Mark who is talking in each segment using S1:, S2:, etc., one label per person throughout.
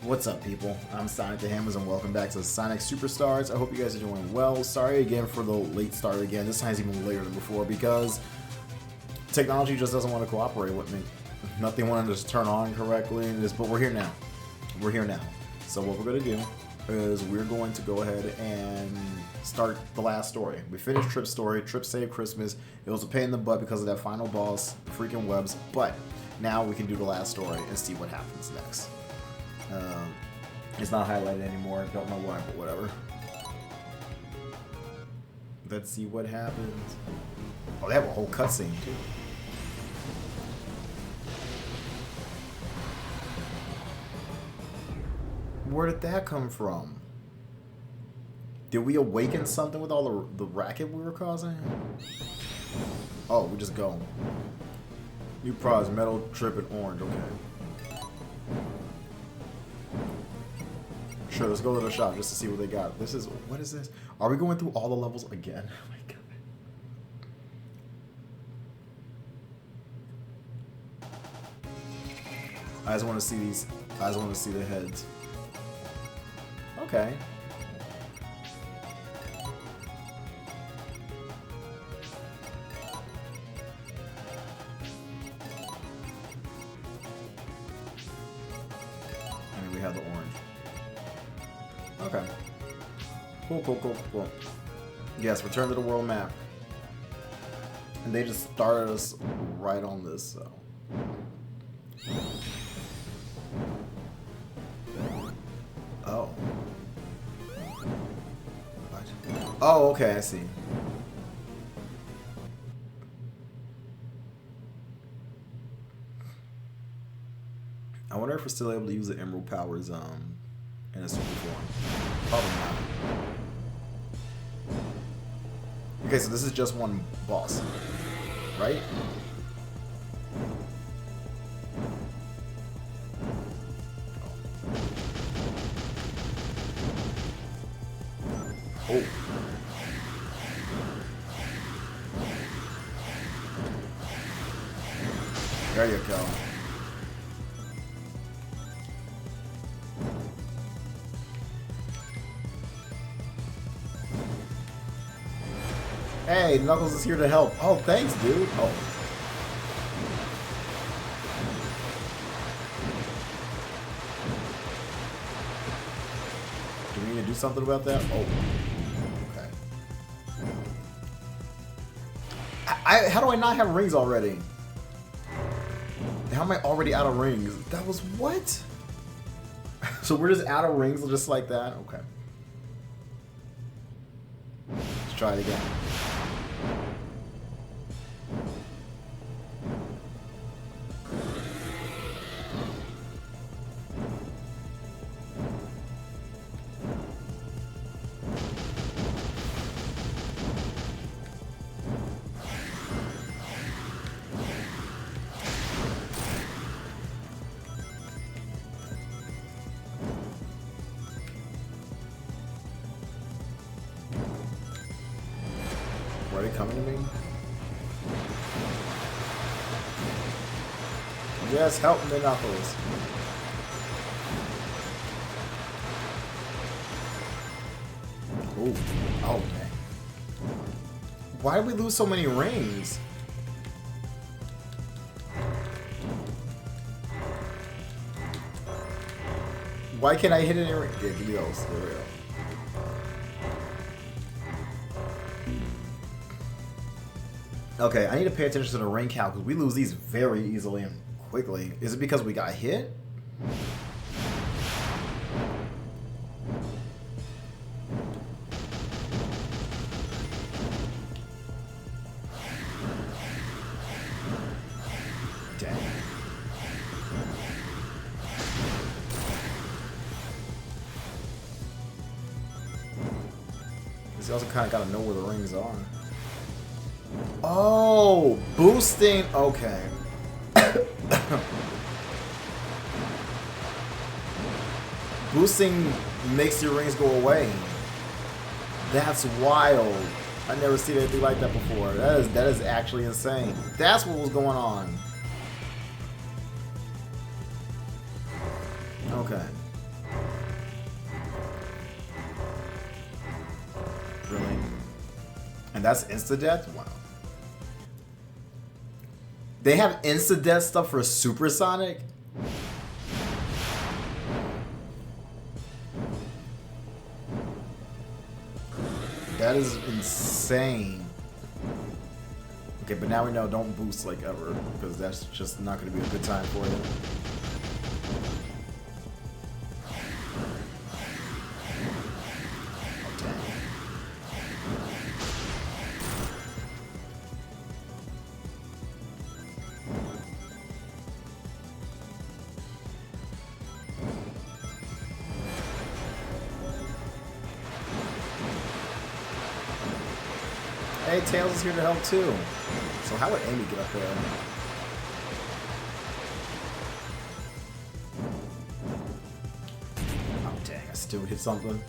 S1: What's up, people? I'm Sonic the Hammons, and welcome back to Sonic Superstars. I hope you guys are doing well. Sorry again for the late start again. This time's even later than before because technology just doesn't want to cooperate with me. Nothing wanted to turn on correctly, but we're here now. We're here now. So what we're going to do is we're going to go ahead and start the last story. We finished Trip's story. Trip saved Christmas. It was a pain in the butt because of that final boss, the freaking webs, but now we can do the last story and see what happens next. It's not highlighted anymore. Don't know why, but whatever. Let's see what happens. Oh, they have a whole cutscene too. Where did that come from? Did we awaken something with all the racket we were causing? Oh, we just go. New prize, metal, trip, and orange. Okay. Sure, let's go to the shop just to see what they got. This is, what is this? Are we going through all the levels again? Oh my god. I just want to see these. I just want to see the heads. Okay. And we have the orange. Okay. Cool, cool, cool, cool. Yes, return to the world map. And they just started us right on this, so. Oh. What? Oh, okay, I see. I wonder if we're still able to use the Emerald powers, in a super form. Probably not. Okay, so this is just one boss, right? Oh. There you go. Hey, Knuckles is here to help. Oh, thanks, dude. Oh. Do we need to do something about that? Oh. Okay. How do I not have rings already? How am I already out of rings? That was what? So we're just out of rings just like that? Okay. Let's try it again. Are they coming to me? Yes, help me, Knuckles. Ooh. Oh, man. Why did we lose so many rings? Why can't I hit any ring? Yeah, give me those. There we go. Okay, I need to pay attention to the ring count because we lose these very easily and quickly. Is it because we got hit? Dang. You also kind of got to know where the rings are. Oh, boosting. Okay. Boosting makes your rings go away. That's wild. I never seen anything like that before. That is actually insane. That's what was going on. Okay. And that's insta-death? Wow. They have insta-death stuff for Supersonic? That is insane. Okay, but now we know don't boost like ever, because that's just not going to be a good time for you. Hey, Tails is here to help too. So how would Amy get up there? Oh dang, I still hit something.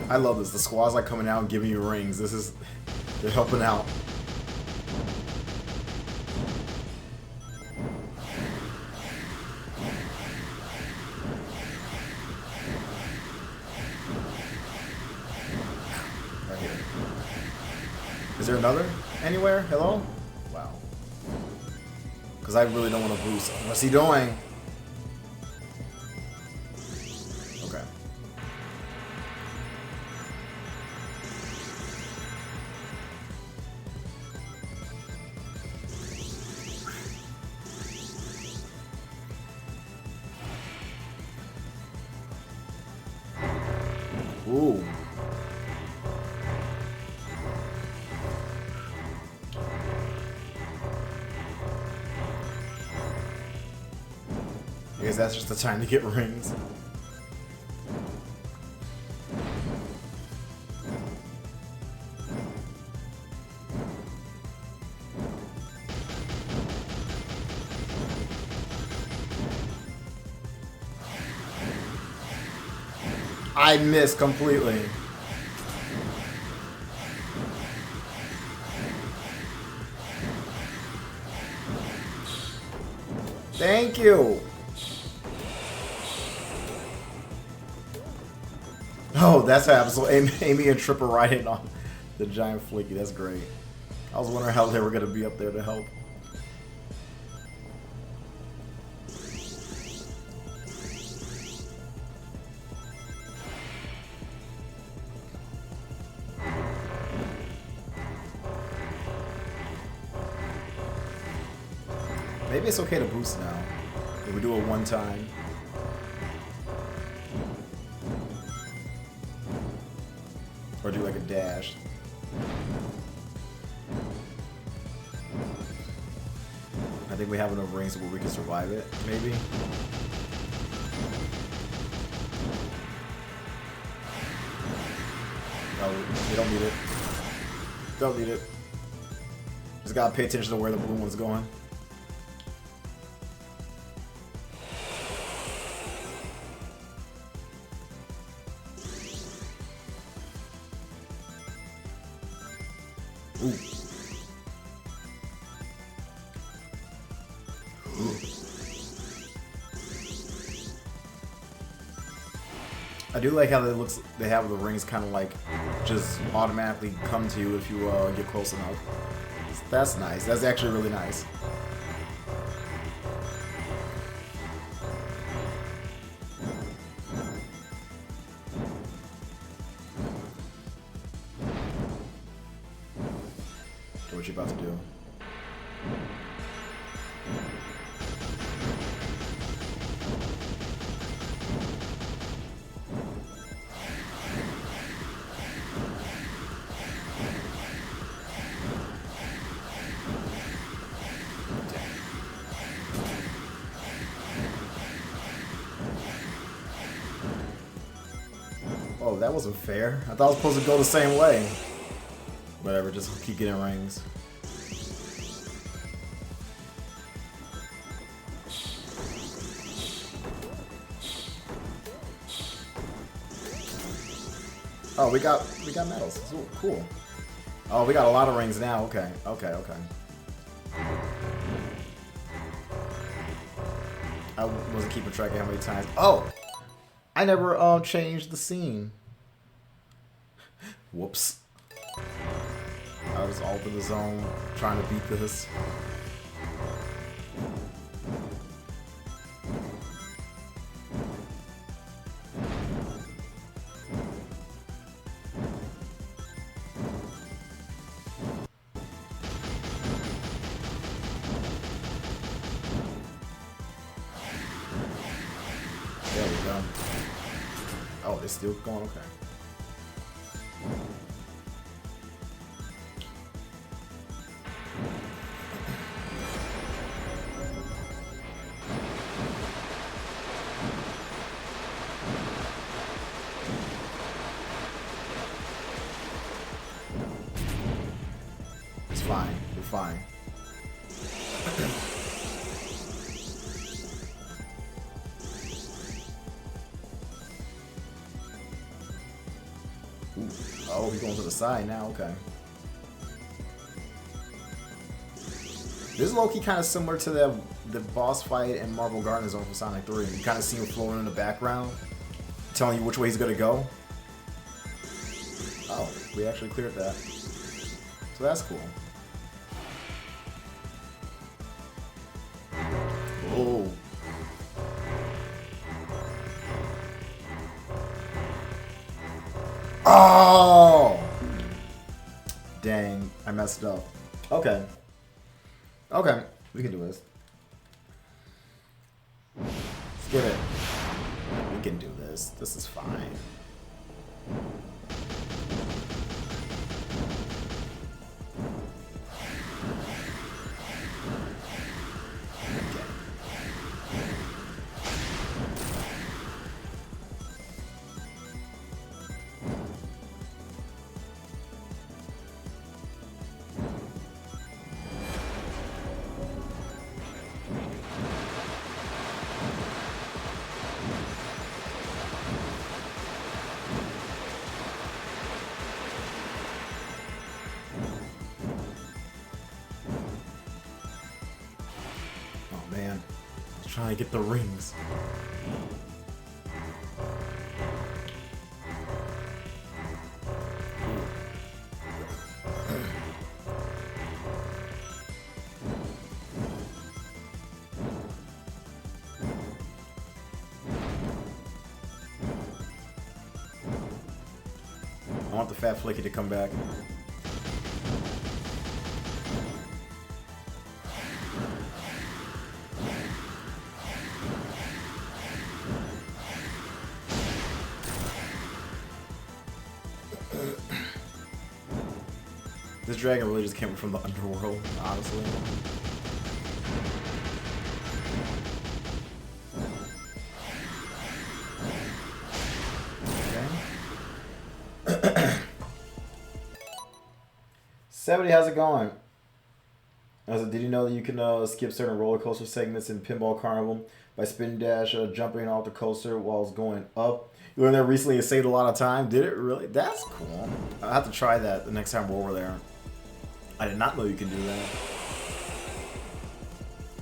S1: I love this. The squad's like coming out and giving you rings. This is... they're helping out. Right here. Is there another anywhere? Hello? Wow. Because I really don't want to boost. What's he doing? Ooh. I guess that's just the time to get rings. I missed completely. Thank you. Oh, that's how so Amy and Trip are riding on the giant flicky. That's great. I was wondering how they were going to be up there to help. Maybe it's okay to boost now. If we do it one time. Or do like a dash. I think we have enough rings where we can survive it, maybe. No, we don't need it. Don't need it. Just gotta pay attention to where the blue one's going. Ooh. I do like how they looks. They have the rings kind of like just automatically come to you if you get close enough. That's nice. That's actually really nice. What you about to do? Oh, that wasn't fair. I thought I was supposed to go the same way. Whatever, just keep getting rings. Oh, we got medals. Ooh, cool. Oh, we got a lot of rings now. Okay, okay, okay. I wasn't keeping track of how many times. Oh, I never changed the scene. Whoops. I was all in the zone trying to beat this. There we go. Oh, they're still going? Okay. It's fine. We're fine. Ooh. Oh, he's going to the side now. Okay. This is low-key kind of similar to the boss fight in Marble Garden Zone from Sonic 3. You kind of see him floating in the background, telling you which way he's gonna go. Oh, we actually cleared that. So that's cool. Oh. Oh! Dang, I messed up. Okay. Okay, we can do this. Let's get it. We can do this. This is fine. Man, I was trying to get the rings. I want the Fat Flicky to come back. This dragon really just came from the underworld, honestly. Okay. 70, how's it going? I said, did you know that you can skip certain roller coaster segments in Pinball Carnival by spin dash jumping off the coaster while it's going up? You learned that recently and saved a lot of time. Did it really? That's cool. I'll have to try that the next time we're over there. I did not know you can do that.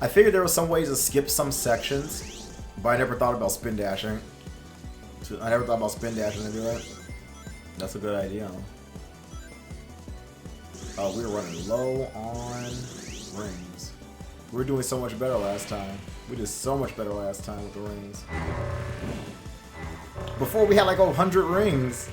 S1: I figured there were some ways to skip some sections, but I never thought about spin dashing. I never thought about spin dashing to do that. That's a good idea. Oh, we were running low on rings. We were doing so much better last time. We did so much better last time with the rings. Before we had like 100 rings.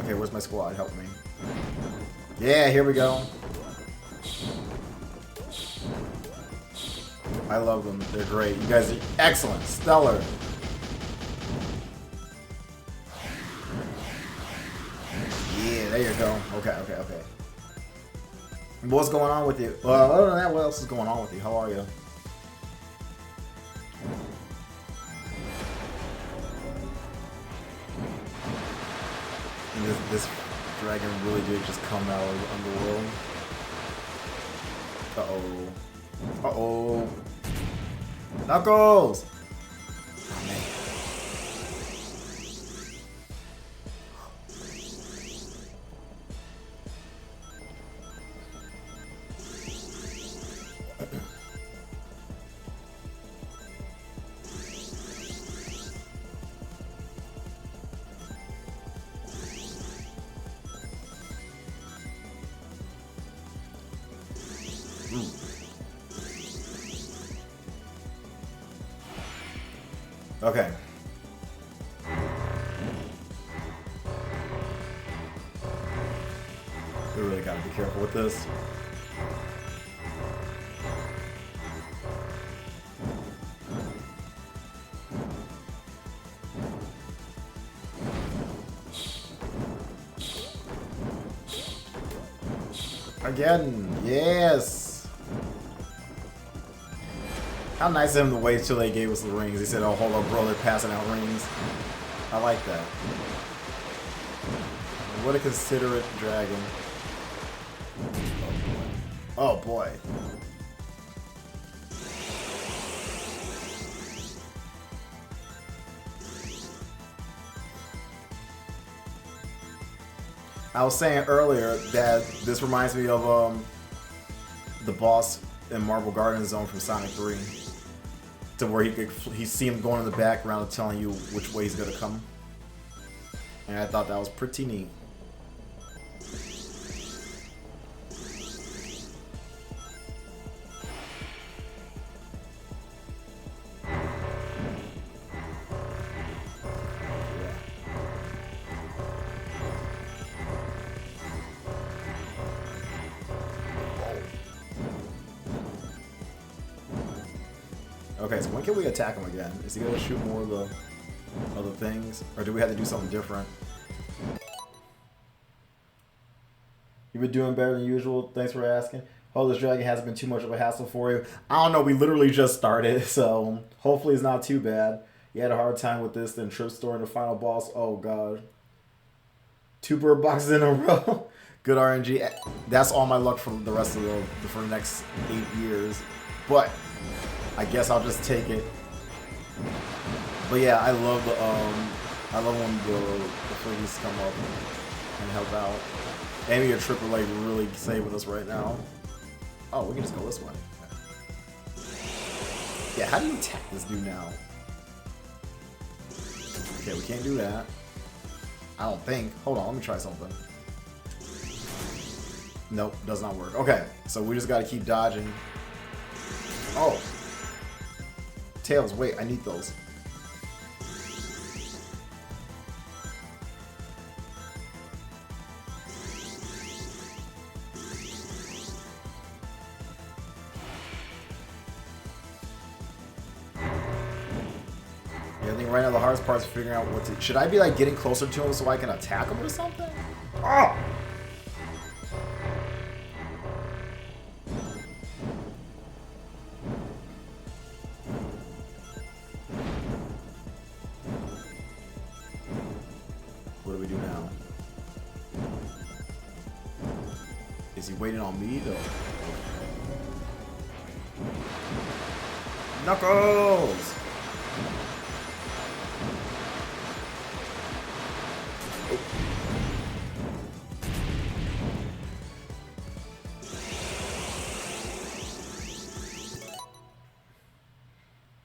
S1: Okay, where's my squad? Help me. Yeah, here we go. I love them. They're great. You guys are excellent. Stellar. Yeah, there you go. Okay, okay, okay. What's going on with you? Well, other than that, what else is going on with you? How are you? This dragon really did just come out of the underworld. Uh-oh. Uh-oh. Knuckles! Oh, man. Okay. We really gotta be careful with this. Again, yes! How nice of him to wait till they gave us the rings. He said, oh, hold up, bro, they're passing out rings. I like that. What a considerate dragon. Oh, boy. I was saying earlier that this reminds me of the boss in Marble Garden Zone from Sonic 3. To where he see him going in the background and telling you which way he's gonna come. And I thought that was pretty neat. Okay, so when can we attack him again? Is he gonna shoot more of the other things? Or do we have to do something different? You've been doing better than usual. Thanks for asking. Oh, this dragon hasn't been too much of a hassle for you. I don't know, we literally just started, so hopefully it's not too bad. You had a hard time with this, then trip store in the final boss. Oh god. 2 bird boxes in a row. Good RNG. That's all my luck for the rest of for the next 8 years. But I guess I'll just take it. But yeah, I love when the fleas come up and help out. Amy or Triple A really save with us right now. Oh, we can just go this way. Yeah, how do you attack this dude now? Okay, we can't do that. I don't think. Hold on, let me try something. Nope, does not work. Okay, so we just gotta keep dodging. Oh. Tails, wait, I need those. Yeah, I think right now the hardest part is figuring out what to... Should I be like getting closer to him so I can attack him or something? Oh! What do we do now? Is he waiting on me though? Knuckles!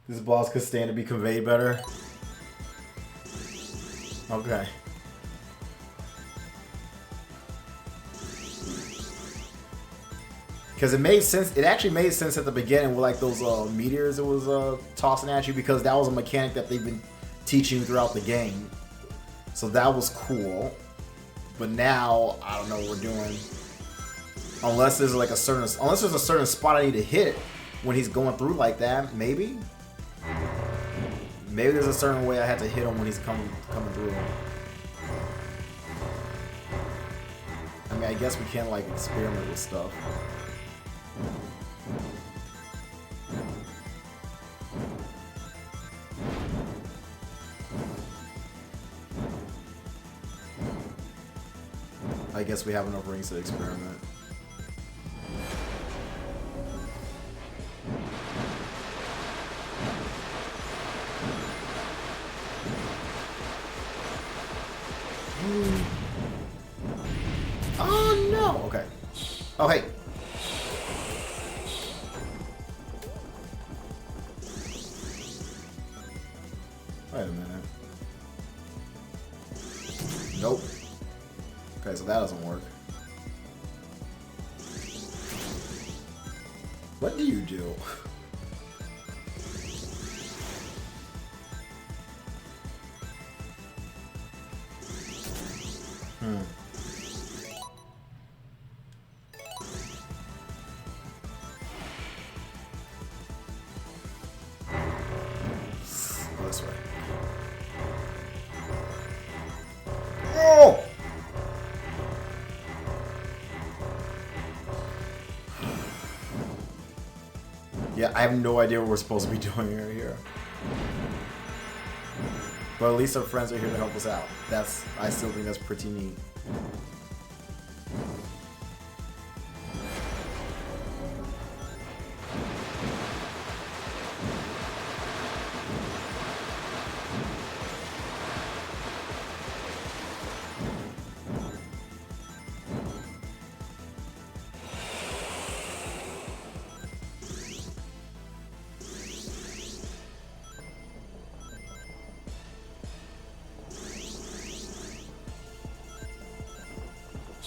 S1: This boss could stand to be conveyed better. Okay. Because it made sense. It actually made sense at the beginning with like those meteors it was tossing at you, because that was a mechanic that they've been teaching you throughout the game. So that was cool. But now I don't know what we're doing. Unless there's like a certain spot I need to hit when he's going through like that, maybe. Maybe there's a certain way I have to hit him when he's coming through. I mean, mean, I guess we can like experiment with stuff. I guess we have enough rings to experiment. Oh no! Okay. Oh hey. Wait a minute. Nope. Okay, so that doesn't work. What do you do? Go this way. Oh! Yeah, I have no idea what we're supposed to be doing right here. But at least our friends are here to help us out. I still think that's pretty neat.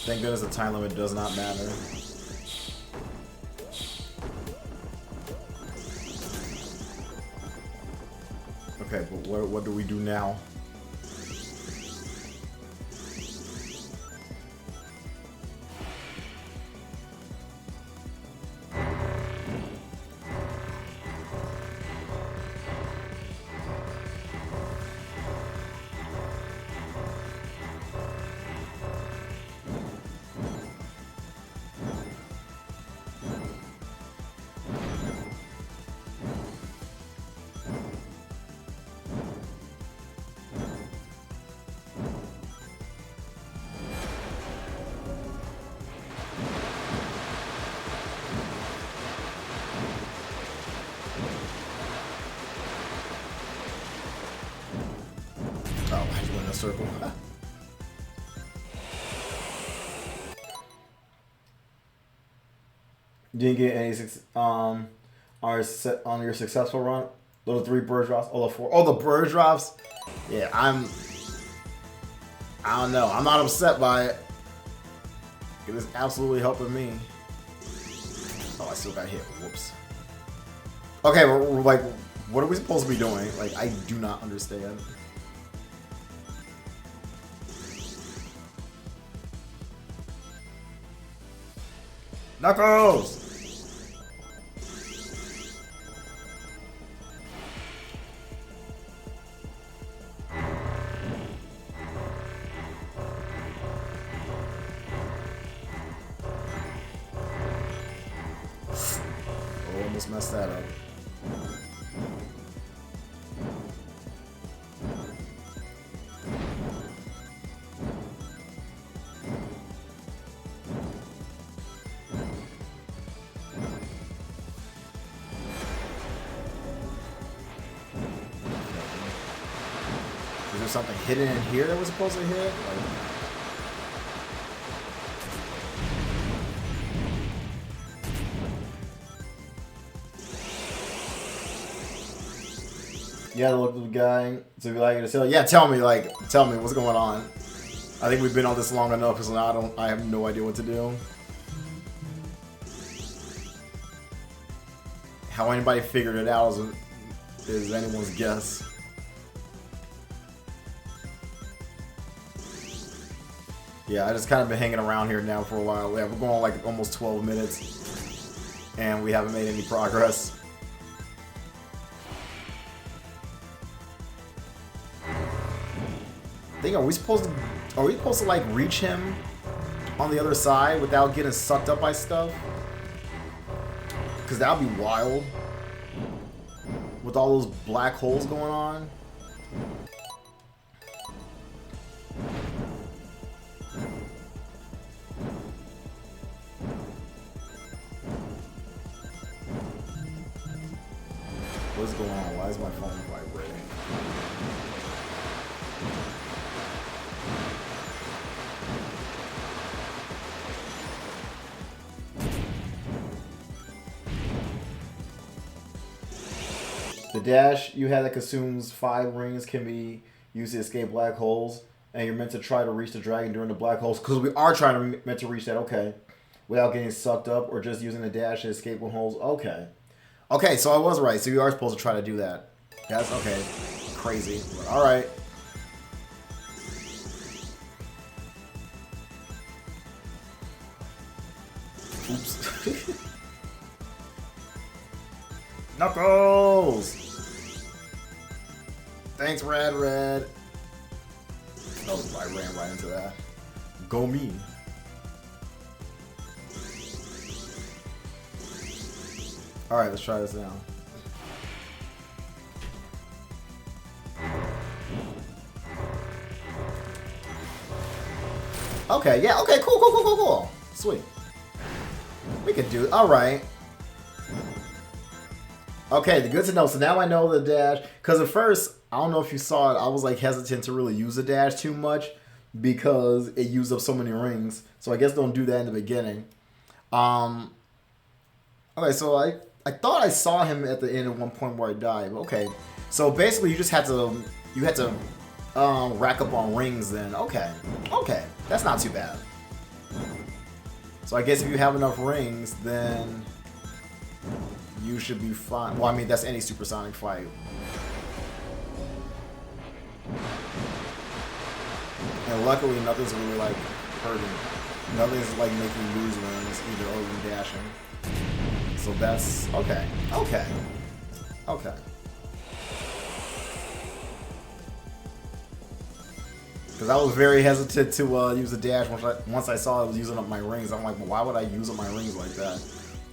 S1: Thank goodness the time limit does not matter. Okay, but what do we do now? Oh, I just went in a circle. Didn't get any on your successful run. Those 3 bird drops. Oh, the 4. Oh, the bird drops. Yeah, I don't know. I'm not upset by it. It was absolutely helping me. Oh, I still got hit. Whoops. Okay, we're like, what are we supposed to be doing? Like, I do not understand. Knuckles! Oh, almost messed that up. Is there something hidden in here that was supposed to hit? Like, yeah, look at the guy. So be like to tell. Yeah, tell me what's going on. I think we've been on this long enough because now I have no idea what to do. How anybody figured it out is anyone's guess. Yeah, I just kind of been hanging around here now for a while. Yeah, we're going like almost 12 minutes, and we haven't made any progress. I think, are we supposed to like reach him on the other side without getting sucked up by stuff? Because that would be wild. With all those black holes going on. What's going on? Why is my phone vibrating? The dash you had that consumes 5 rings can be used to escape black holes, and you're meant to try to reach the dragon during the black holes, because we are meant to reach that, okay. Without getting sucked up, or just using the dash to escape one holes, okay. Okay, so I was right, so you are supposed to try to do that. That's okay. Crazy. Alright. Oops. Knuckles! Thanks, Red. Oh, I ran right into that. Go me. Alright, let's try this now. Okay, yeah, okay, cool. Sweet. We can do it. Alright. Okay, good to know. So now I know the dash. Because at first, I don't know if you saw it, I was like hesitant to really use the dash too much because it used up so many rings. So I guess don't do that in the beginning. Okay, so I thought I saw him at the end at one point where I died. Okay, so basically you just had to rack up on rings then. Okay, that's not too bad. So I guess if you have enough rings, then you should be fine. Well, I mean, that's any supersonic fight. And luckily, nothing's really like hurting. Nothing's like making you lose rings either or you dashing. So that's okay. Because I was very hesitant to use the dash once I saw it was using up my rings. I'm like, well, why would I use up my rings like that?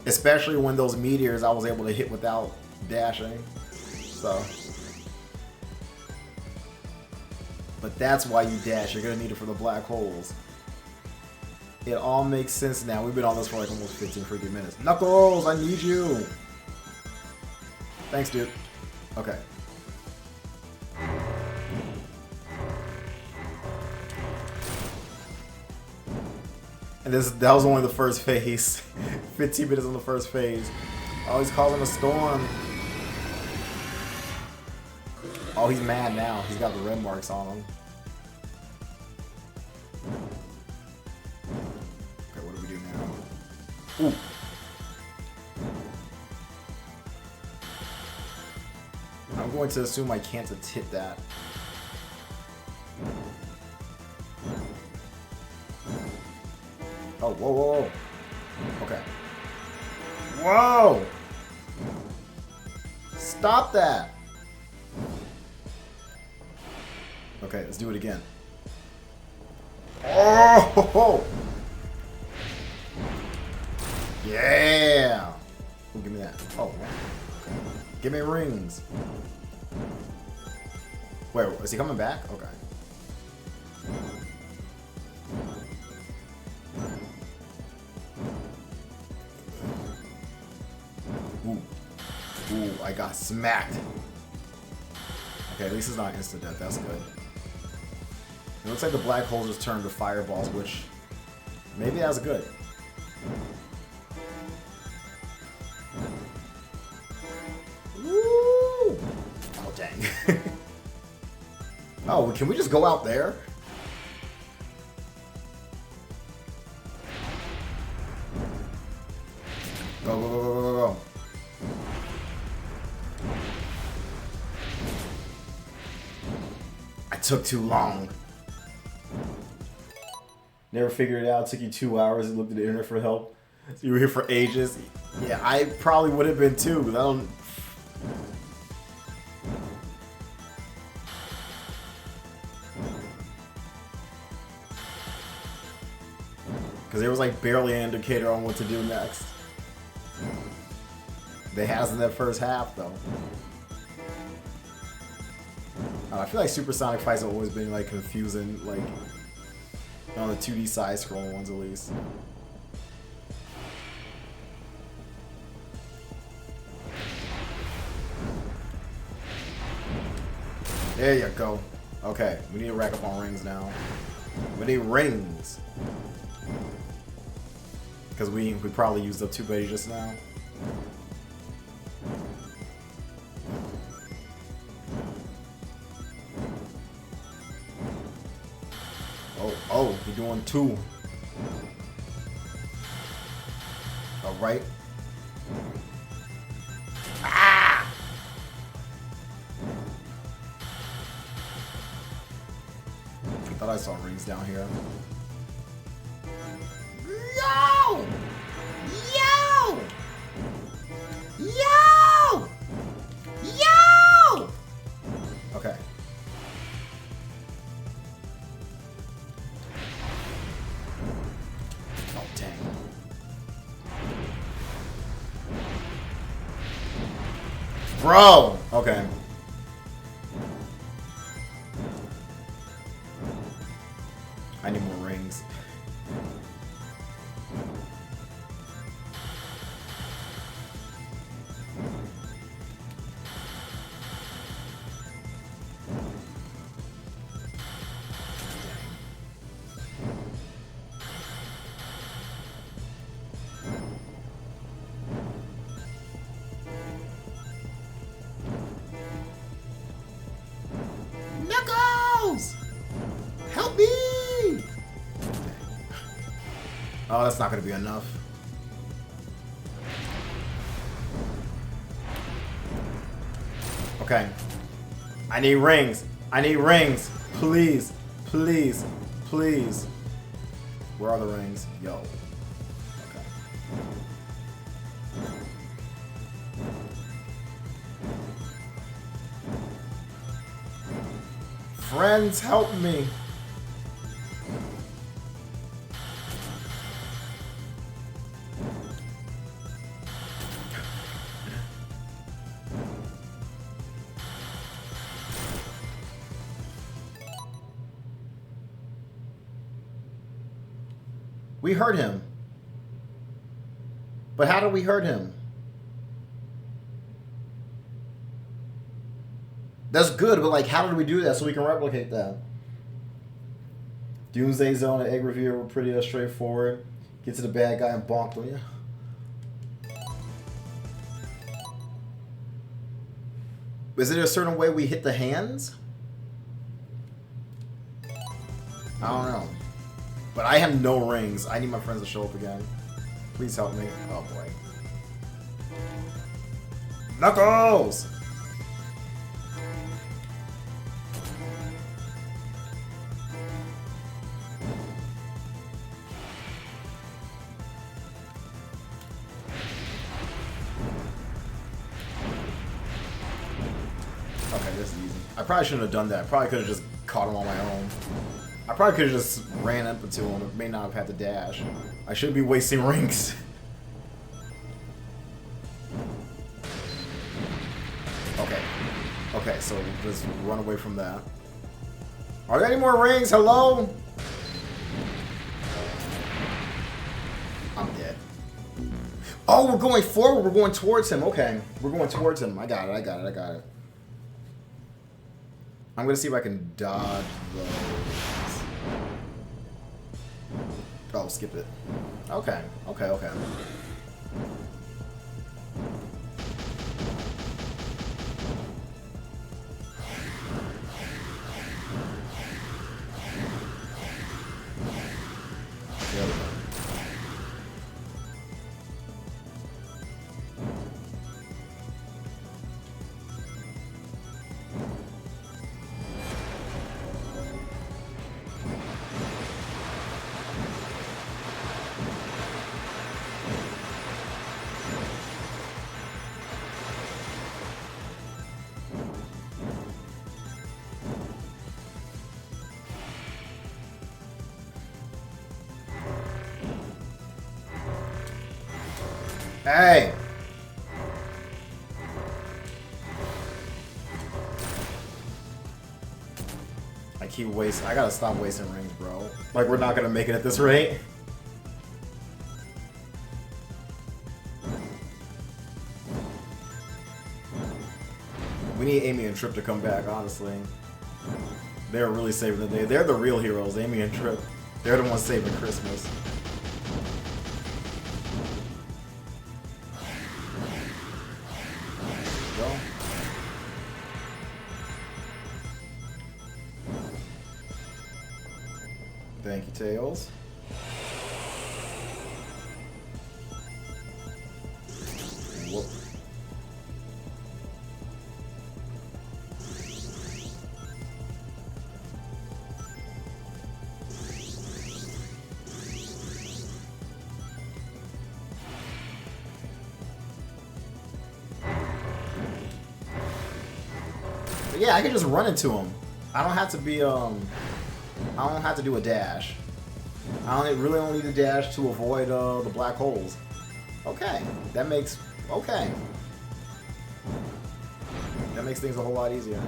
S1: Especially when those meteors I was able to hit without dashing. So. But that's why you dash. You're going to need it for the black holes. It all makes sense now. We've been on this for like almost 15 freaking minutes. Knuckles, I need you. Thanks, dude. Okay. And that was only the first phase. 15 minutes on the first phase. Oh, he's causing a storm. Oh, he's mad now. He's got the red marks on him. Okay, what do we do now? Ooh. I'm going to assume I can't hit that. Oh, whoa. Okay. Whoa! Stop that! Okay, let's do it again. Oh! Yeah! Oh, give me that. Oh, okay. Give me rings. Wait, is he coming back? Okay. Ooh, I got smacked. Okay, at least it's not instant death. That's good. It looks like the black hole just turned to fireballs, which maybe that's good. Woo! Oh, dang. Oh, can we just go out there? Go. I took too long. Never figured it out. It took you 2 hours and looked at the internet for help. So you were here for ages. Yeah, I probably would have been too. I don't. Because there was like barely an indicator on what to do next. They has in that first half though. I feel like supersonic fights have always been like confusing, like on the 2D side scrolling ones at least. There you go. Okay, we need to rack up on rings now. We need rings. Because we probably used up 2 Betty just now. Oh, you're doing 2. Alright. Ah! I thought I saw rings down here. Yo! Yo! Yo! Yo! Okay. Oh, dang. Bro! Okay. I need more rings. Knuckles! Help me! Oh, that's not gonna be enough. Okay. I need rings. I need rings. Please. Please. Please. Where are the rings? Yo. Okay. Friends, help me. We hurt him. But how did we hurt him? That's good, but like, how did we do that so we can replicate that? Doomsday Zone and Egg Revere were pretty straightforward. Get to the bad guy and bonk them, yeah. Is it a certain way we hit the hands? I don't know. But I have no rings. I need my friends to show up again. Please help me. Oh boy. Knuckles! Okay, this is easy. I probably shouldn't have done that. I probably could have just caught him on my own. I probably could have just ran up into him. May not have had to dash. I shouldn't be wasting rings. Okay. Okay, so just run away from that. Are there any more rings? Hello? I'm dead. Oh, we're going forward. We're going towards him. Okay. We're going towards him. I got it. I got it. I got it. I'm going to see if I can dodge those. Oh, skip it. Okay. Okay, okay. There we go. Hey! I gotta stop wasting rings, bro. Like, we're not gonna make it at this rate. We need Amy and Trip to come back, honestly. They're really saving the day. They're the real heroes, Amy and Trip. They're the ones saving Christmas. Go. Thank you, Tails. Whoop. But yeah, I can just run into him. I don't have to be I don't have to do a dash. I really only need a dash to avoid the black holes. Okay, that makes things a whole lot easier.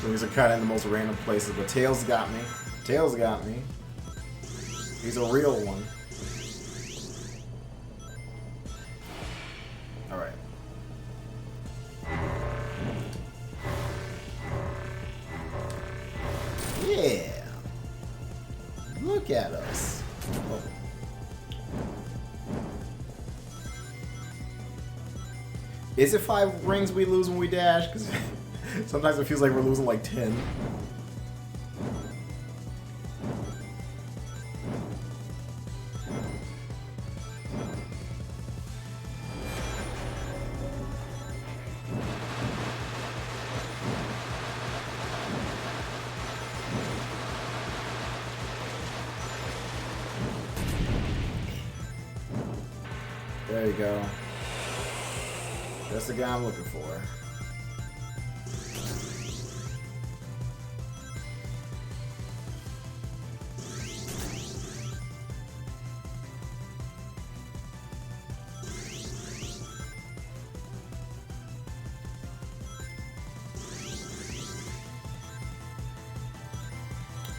S1: These are kind of in the most random places, but Tails got me. Tails got me. He's a real one. Alright. Yeah. Look at us. Oh. Is it 5 rings we lose when we dash? Because sometimes it feels like we're losing like 10. There you go. That's the guy I'm looking for.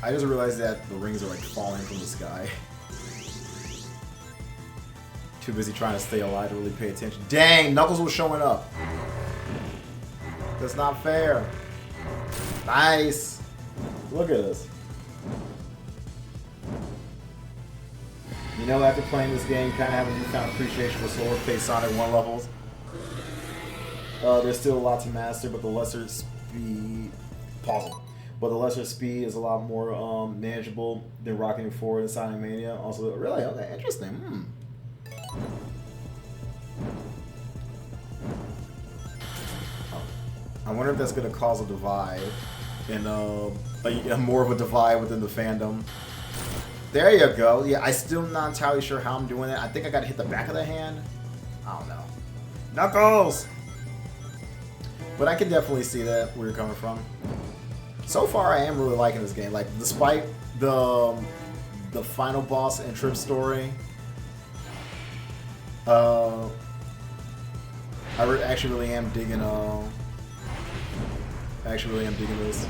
S1: I just realized that the rings are like falling from the sky. Too busy trying to stay alive to really pay attention. Dang, Knuckles was showing up. That's not fair. Nice. Look at this. You know, after playing this game, kind of have a newfound appreciation for slower paced Sonic 1 levels. There's still a lot to master, but the lesser speed... Pause it. But the lesser speed is a lot more manageable than rocketing forward in Sonic Mania. Also, really, okay, interesting. I wonder if that's going to cause a divide, and more of a divide within the fandom. There you go. Yeah, I'm still not entirely sure how I'm doing it. I think I got to hit the back of the hand. I don't know. Knuckles! But I can definitely see that where you're coming from. So far, I am really liking this game. Like, despite the final boss and Trip story, I actually really am digging. This.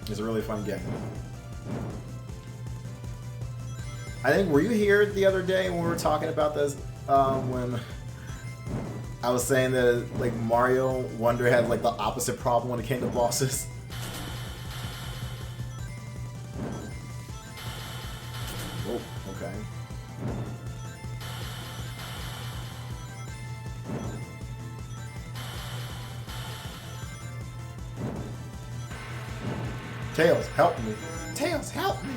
S1: It's a really fun game. I think, were you here the other day when we were talking about this? When I was saying that like Mario Wonder had like the opposite problem when it came to bosses. Oh, okay. Tails, help me. Tails, help me.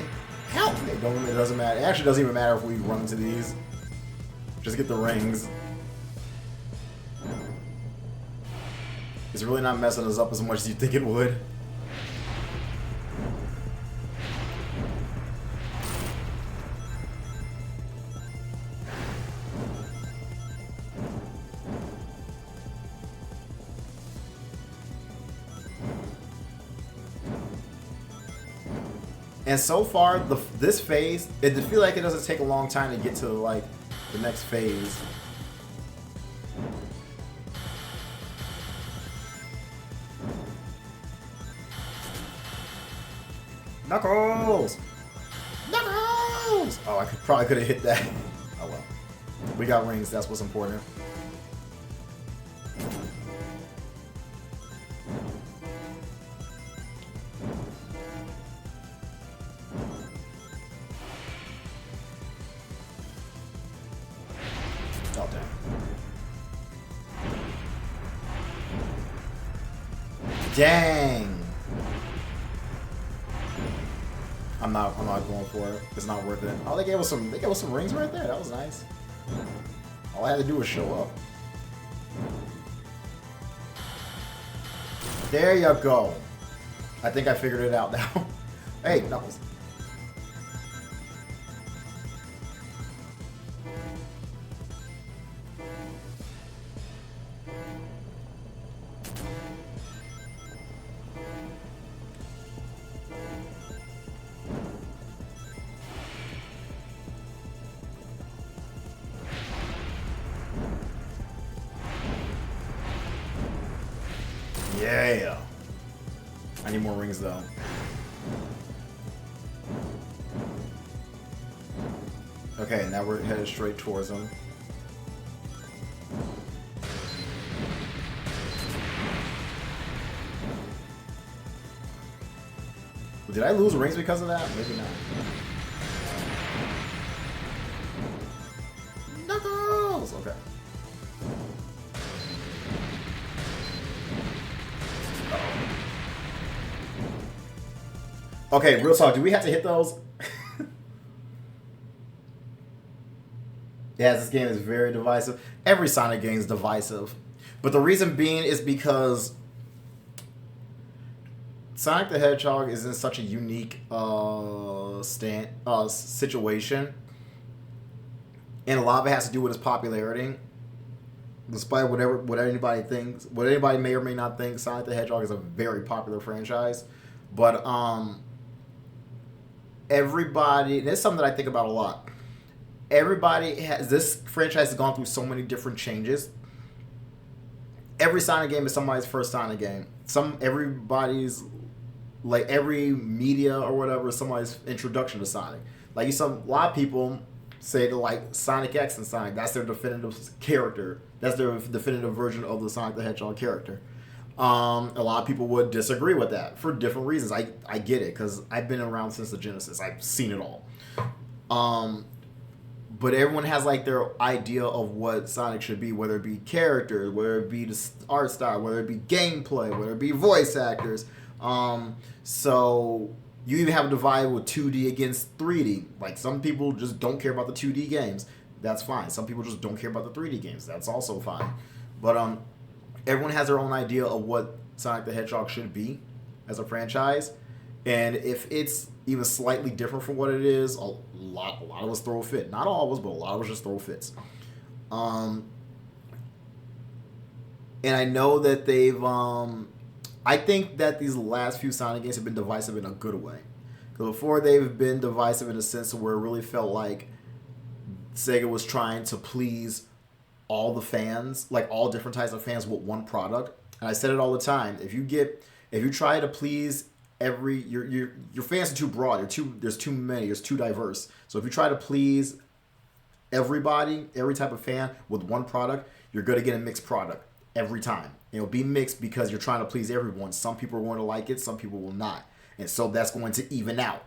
S1: Help me. It doesn't matter. It actually doesn't even matter if we run into these. Just get the rings. It's really not messing us up as much as you think it would. And so far, this phase, it feels like it doesn't take a long time to get to like the next phase. Knuckles! Knuckles! Oh, I probably could have hit that. Oh well. We got rings, that's what's important. Oh, damn. Dang! I'm not going for it. It's not worth it. Oh, they gave us some rings right there. That was nice. All I had to do was show up. There you go. I think I figured it out now. Hey, Knuckles. Yeah. I need more rings though. Okay, now we're headed straight towards them. Did I lose rings because of that? Maybe not. Knuckles! Okay. Okay, real talk. Do we have to hit those? Yes, this game is very divisive. Every Sonic game is divisive. But the reason being is because Sonic the Hedgehog is in such a unique situation. And a lot of it has to do with his popularity. Despite what anybody thinks, what anybody may or may not think, Sonic the Hedgehog is a very popular franchise. But everybody, and it's something that I think about a lot. This franchise has gone through so many different changes. Every Sonic game is somebody's first Sonic game. Everybody's, like every media or whatever, is somebody's introduction to Sonic. Like a lot of people say that like Sonic X and Sonic, that's their definitive character. That's their definitive version of the Sonic the Hedgehog character. A lot of people would disagree with that for different reasons. I get it, because I've been around since the Genesis. I've seen it all. But everyone has like their idea of what Sonic should be, whether it be character, whether it be the art style, whether it be gameplay, whether it be voice actors. So you even have a divide with 2D against 3D. Like some people just don't care about the 2D games. That's fine. Some people just don't care about the 3D games. That's also fine. But everyone has their own idea of what Sonic the Hedgehog should be as a franchise. And if it's even slightly different from what it is, a lot of us throw a fit. Not all of us, but a lot of us just throw fits. And I know that they've... I think that these last few Sonic games have been divisive in a good way. Because before, they've been divisive in a sense where it really felt like SEGA was trying to please all the fans, like all different types of fans with one product. And I said it all the time. If you try to please your fans are too broad. There's too many. There's too diverse. So if you try to please everybody, every type of fan with one product, you're going to get a mixed product every time. It'll be mixed because you're trying to please everyone. Some people are going to like it. Some people will not. And so that's going to even out.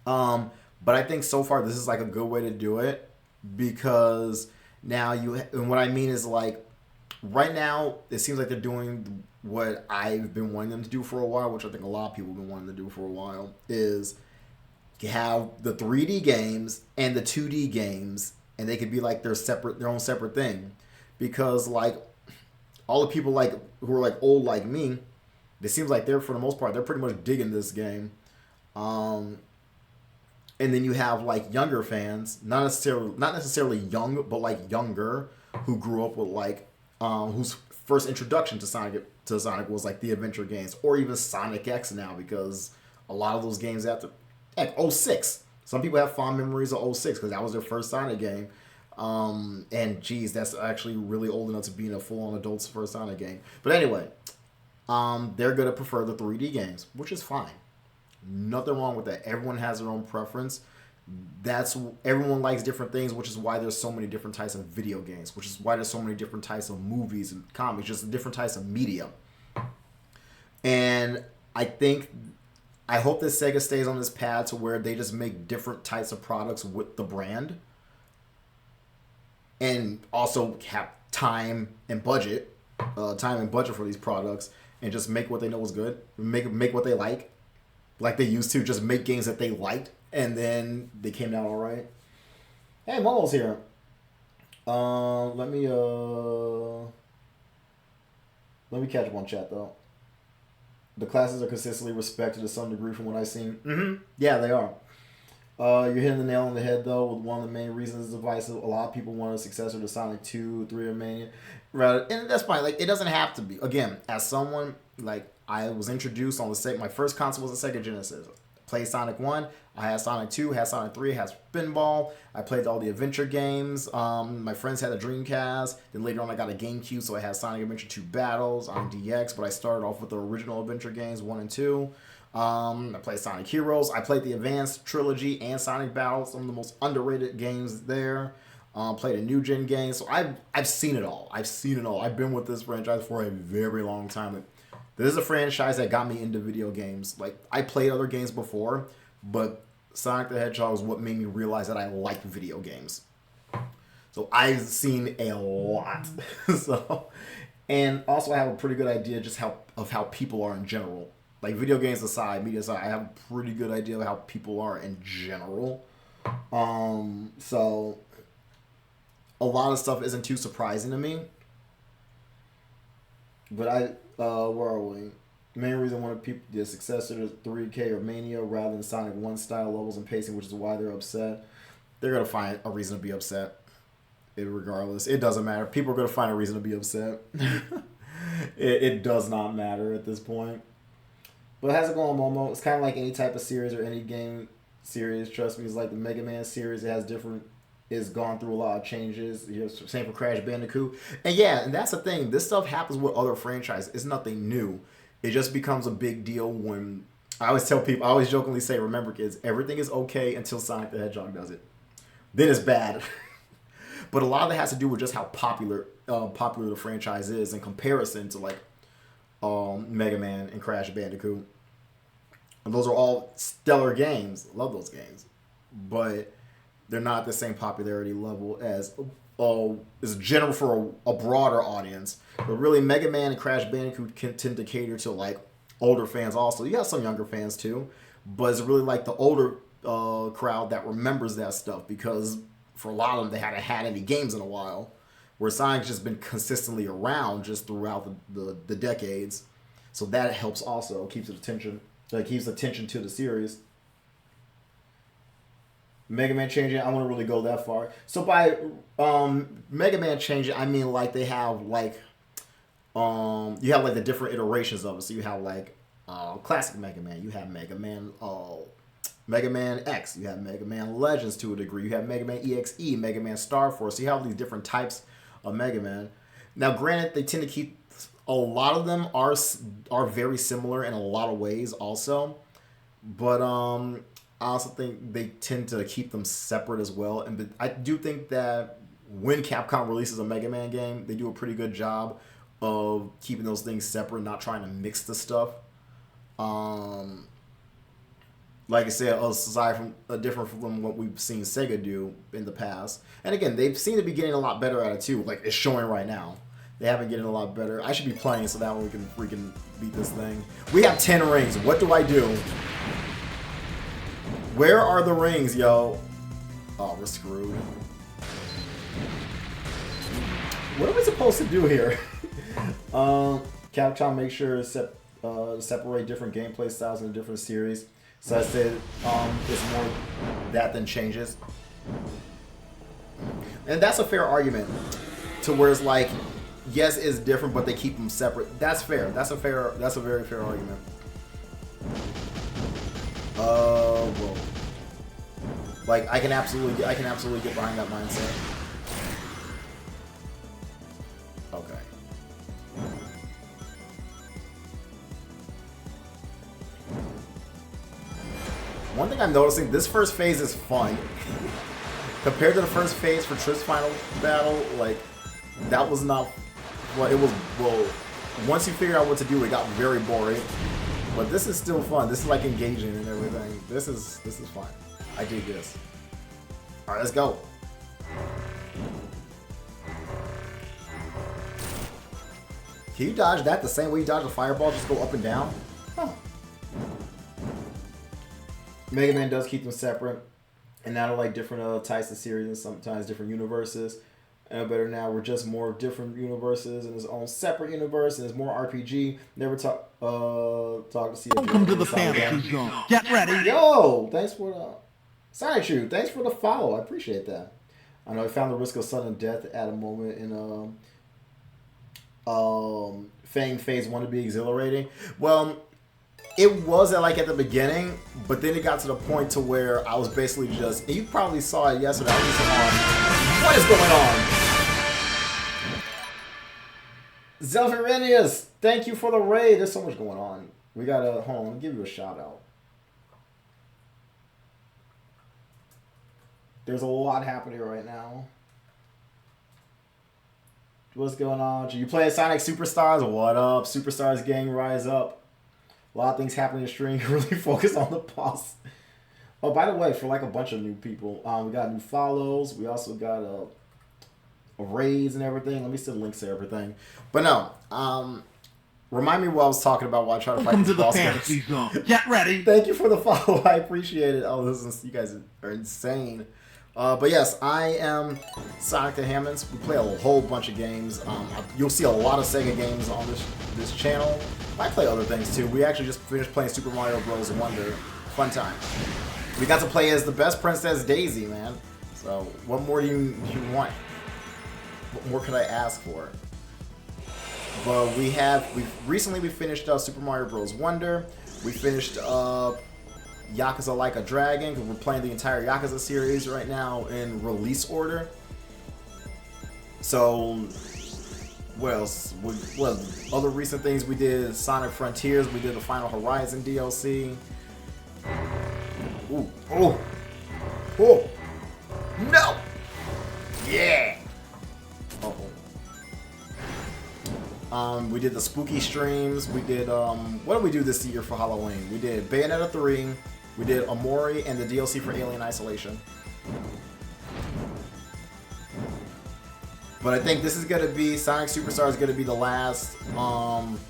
S1: But I think so far this is like a good way to do it, because now and what I mean is like right now it seems like they're doing what I've been wanting them to do for a while, which I think a lot of people have been wanting to do for a while, is have the 3D games and the 2D games, and they could be like their own separate thing. Because like all the people like who are like old like me, it seems like they're, for the most part, they're pretty much digging this game. And then you have like younger fans, not necessarily young, but like younger, who grew up with like whose first introduction to Sonic was like the adventure games, or even Sonic X now, because a lot of those games after like 06. Some people have fond memories of 06 because that was their first Sonic game. And geez, that's actually really old enough to be in a full-on adult's first Sonic game. But anyway, they're gonna prefer the 3D games, which is fine. Nothing wrong with that. Everyone has their own preference. Everyone likes different things, which is why there's so many different types of video games, which is why there's so many different types of movies and comics, just different types of media. And I hope that Sega stays on this path to where they just make different types of products with the brand, and also have time and budget for these products, and just make what they know is good, make what they like they used to, just make games that they liked, and then they came out all right. Hey, Momo's here. Let me catch up on chat though. The classes are consistently respected to some degree from what I've seen. Mm-hmm. Yeah, they are. You're hitting the nail on the head though with one of the main reasons it's divisive. A lot of people want a successor to Sonic 2, 3, or Mania. Rather, and that's fine. Like, it doesn't have to be. Again, as someone, like, I was introduced on the my first console was a Sega Genesis. Played Sonic 1, I had Sonic 2, had Sonic 3, had Spinball. I played all the adventure games. My friends had a Dreamcast. Then later on I got a GameCube, so I had Sonic Adventure 2 Battles on DX, but I started off with the original adventure games 1 and 2. I played Sonic Heroes. I played the Advanced Trilogy and Sonic Battles, some of the most underrated games there. Played a new gen game, so I've seen it all. I've been with this franchise for a very long time. This is a franchise that got me into video games. Like, I played other games before, but Sonic the Hedgehog is what made me realize that I like video games. So I've seen a lot. And also I have a pretty good idea just of how people are in general. Like, video games aside, media aside, I have a pretty good idea of how people are in general. So a lot of stuff isn't too surprising to me. But where are we? The main reason I wanted people to be a successor to 3K or Mania rather than Sonic 1 style levels and pacing, which is why they're upset. They're going to find a reason to be upset. Regardless. It doesn't matter. People are going to find a reason to be upset. It does not matter at this point. But how's it going, Momo? It's kind of like any type of series or any game series. Trust me, it's like the Mega Man series. It's gone through a lot of changes. Same for Crash Bandicoot. And yeah, and that's the thing. This stuff happens with other franchises. It's nothing new. It just becomes a big deal when... I always tell people, I always jokingly say, remember kids, everything is okay until Sonic the Hedgehog does it. Then it's bad. But a lot of it has to do with just how popular the franchise is in comparison to like Mega Man and Crash Bandicoot. And those are all stellar games. Love those games. But they're not the same popularity level as is general for a broader audience. But really, Mega Man and Crash Bandicoot can tend to cater to like older fans also. You got some younger fans too. But it's really like the older crowd that remembers that stuff, because for a lot of them, they hadn't had any games in a while. Where Sonic's just been consistently around just throughout the decades. So that helps also. Keeps attention to the series. Mega Man changing, I wouldn't really go that far. So by Mega Man changing, I mean like they have like you have like the different iterations of it. So you have like classic Mega Man, you have Mega Man X, you have Mega Man Legends to a degree, you have Mega Man EXE, Mega Man Star Force. So you have these different types of Mega Man. Now granted, they tend to keep, a lot of them are very similar in a lot of ways also, but I also think they tend to keep them separate as well. And I do think that when Capcom releases a Mega Man game, they do a pretty good job of keeping those things separate, not trying to mix the stuff. Like I said, aside from different from what we've seen Sega do in the past. And again, they seem to be getting a lot better at it too. Like, it's showing right now. They have been getting a lot better. I should be playing so that way we can freaking beat this thing. We have 10 rings. What do I do? Where are the rings, yo? Oh, we're screwed. What are we supposed to do here? Capcom make sure to separate different gameplay styles in a different series. So I said it's more that than changes. And that's a fair argument. To where it's like, yes, it's different, but they keep them separate. That's fair. That's a very fair argument. Well, like I can absolutely get behind that mindset. Okay. One thing I'm noticing, this first phase is fun. Compared to the first phase for Tripp's final battle, like, that was not, well, it was, well, once you figure out what to do, it got very boring. But this is still fun. This is like engaging and everything. This is fun. I dig this. Alright, let's go. Can you dodge that the same way you dodge a fireball? Just go up and down? Huh. Mega Man does keep them separate. And now they're like different types of series and sometimes different universes. And better now, we're just more different universes and its own separate universe and it's more RPG. Never talk to see.
S2: Welcome to the fantasy zone. Get ready.
S1: Yo, thanks for the Sonic Shoot. Thanks for the follow. I appreciate that. I know I found the risk of sudden death at a moment in Fang Phase 1 to be exhilarating. Well, it was at the beginning, but then it got to the point to where I was basically just, and you probably saw it yesterday, I was just on, what is going on? Zelfirenius, thank you for the raid. There's so much going on. We gotta, hold on, let me give you a shout out. There's a lot happening right now. What's going on? You playing Sonic Superstars? What up? Superstars gang, rise up. A lot of things happening in the stream. Really focus on the boss. Oh, by the way, for like a bunch of new people, we got new follows. We also got raids and everything. Let me send links to everything. But no, remind me what I was talking about while I try to fight this boss.
S2: Fantasy zone. Get ready.
S1: Thank you for the follow. I appreciate it. Oh, you guys are insane. But yes, I am Sonic the Hammons. We play a whole bunch of games. You'll see a lot of SEGA games on this channel. I play other things too. We actually just finished playing Super Mario Bros. Wonder. Fun time. We got to play as the best Princess Daisy, man. So what more do you want? What more could I ask for? But we recently finished Super Mario Bros. Wonder. We finished Yakuza Like a Dragon, because we're playing the entire Yakuza series right now in release order. So, what else? What other recent things we did? Sonic Frontiers, we did the Final Horizon DLC. Ooh, oh, oh, no, yeah. We did the spooky streams. We did what did we do this year for Halloween? We did Bayonetta 3. We did Amori and the DLC for Alien Isolation. But I think this is going to be, Sonic Superstars is going to be the last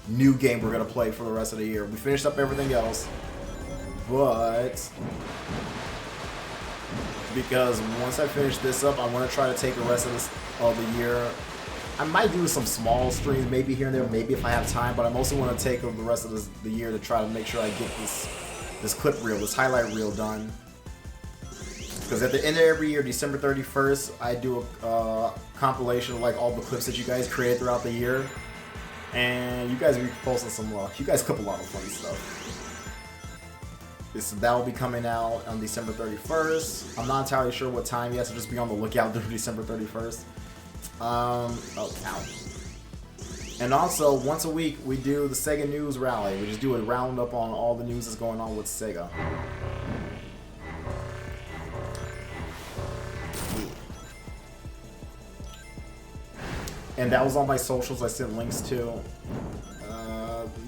S1: new game we're going to play for the rest of the year. We finished up everything else. But because once I finish this up, I want to try to take the rest of the year. I might do some small streams, maybe here and there, maybe if I have time, but I mostly want to take the rest of the year to try to make sure I get this clip reel, this highlight reel done. Because at the end of every year, December 31st, I do a compilation of like all the clips that you guys created throughout the year. And you guys will be posting some, you guys clip a lot of funny stuff. That will be coming out on December 31st. I'm not entirely sure what time yet, so just be on the lookout through December 31st. Oh, ow. And also, once a week, we do the SEGA News Rally. We just do a roundup on all the news that's going on with SEGA. And that was on my socials. I sent links to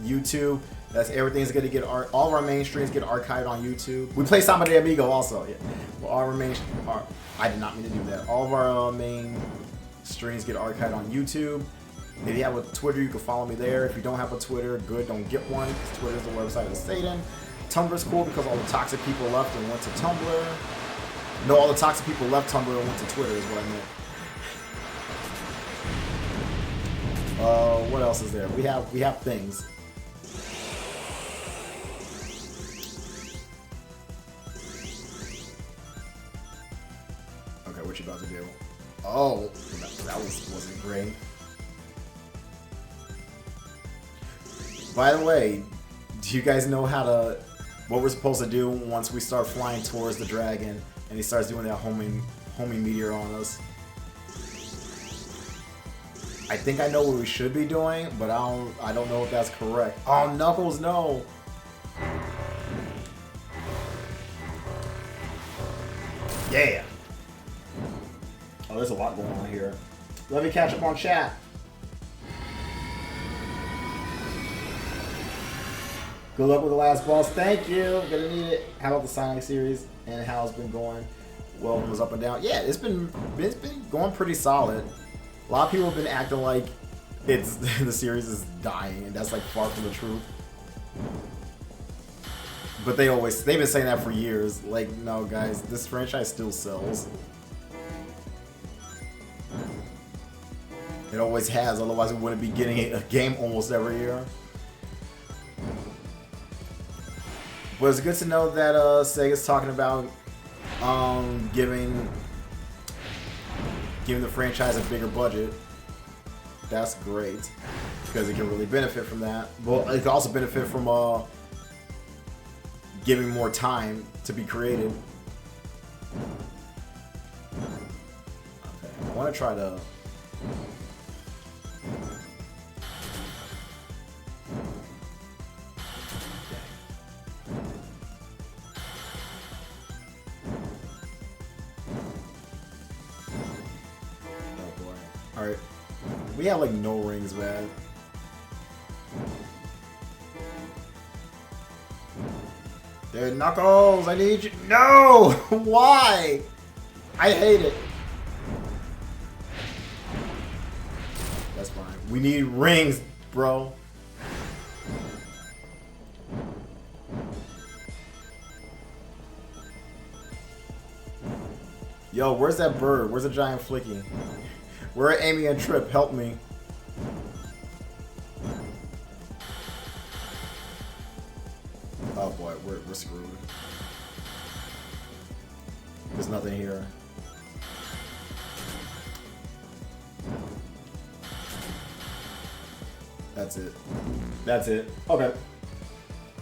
S1: YouTube. That's everything's gonna get all of our main streams get archived on YouTube. We play Samba de Amigo also. Yeah. Well, I did not mean to do that. All of our main streams get archived on YouTube, If you have a Twitter, you can follow me there. If you don't have a Twitter, good, don't get one. Because Twitter is the website of Satan. Tumblr's cool because all the toxic people left and went to Tumblr. No, all the toxic people left Tumblr and went to Twitter is what I meant. What else is there? We have things. Okay, what you about to do? Oh, that wasn't great. By the way, do you guys know what we're supposed to do once we start flying towards the dragon and he starts doing that homing meteor on us? I think I know what we should be doing, but I don't know if that's correct. Oh, Knuckles, no! Yeah! Oh, there's a lot going on here. Let me catch up on chat. Good luck with the last boss. Thank you. Gonna need it. How about the Sonic series and how it's been going? Well, it was up and down. Yeah, it's been going pretty solid. A lot of people have been acting like the series is dying, and that's like far from the truth. But they've been saying that for years. Like, no, guys, this franchise still sells. It always has. Otherwise, we wouldn't be getting a game almost every year. But it's good to know that Sega's talking about giving the franchise a bigger budget. That's great because it can really benefit from that. Well, it can also benefit from giving more time to be creative. Okay, I want to try to. Alright. We have like no rings, man. Dude, Knuckles, I need you. No! Why? I hate it. That's fine. We need rings, bro. Yo, where's that bird? Where's the giant Flicky? Where are Amy and Trip? Help me. Oh boy, we're screwed. There's nothing here. That's it. That's it. Okay.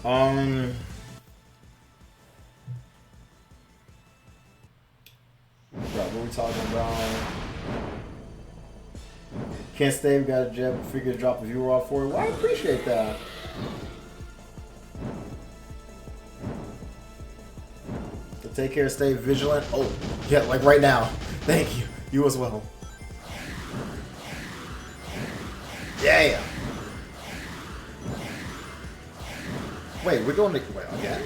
S1: Right, what are we talking about? Can't stay, we got a jet, figure to drop a viewer off for it. Well, I appreciate that. So take care, stay vigilant. Oh, yeah, like right now. Thank you. You as well. Yeah. Wait, we're going to... Wait, again?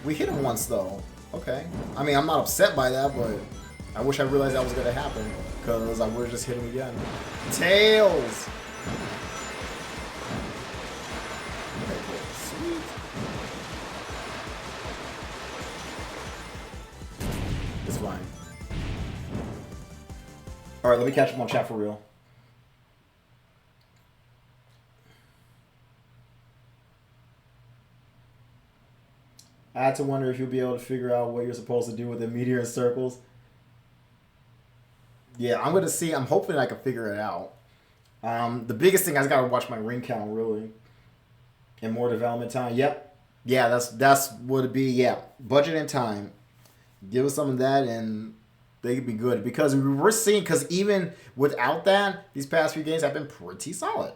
S1: We hit him once, though. Okay. I mean, I'm not upset by that, but I wish I realized that was going to happen. Because I would have just hit him again. Tails! Okay, cool. Sweet. It's fine. Alright, let me catch up on chat for real. I had to wonder if you'll be able to figure out what you're supposed to do with the meteor in circles. Yeah, I'm going to see. I'm hoping I can figure it out. The biggest thing, I just got to watch my ring count, really. And more development time. Yep. Yeah, that's what it'd be. Yeah, budget and time. Give us some of that and they could be good. Because we're seeing, because even without that, these past few games have been pretty solid.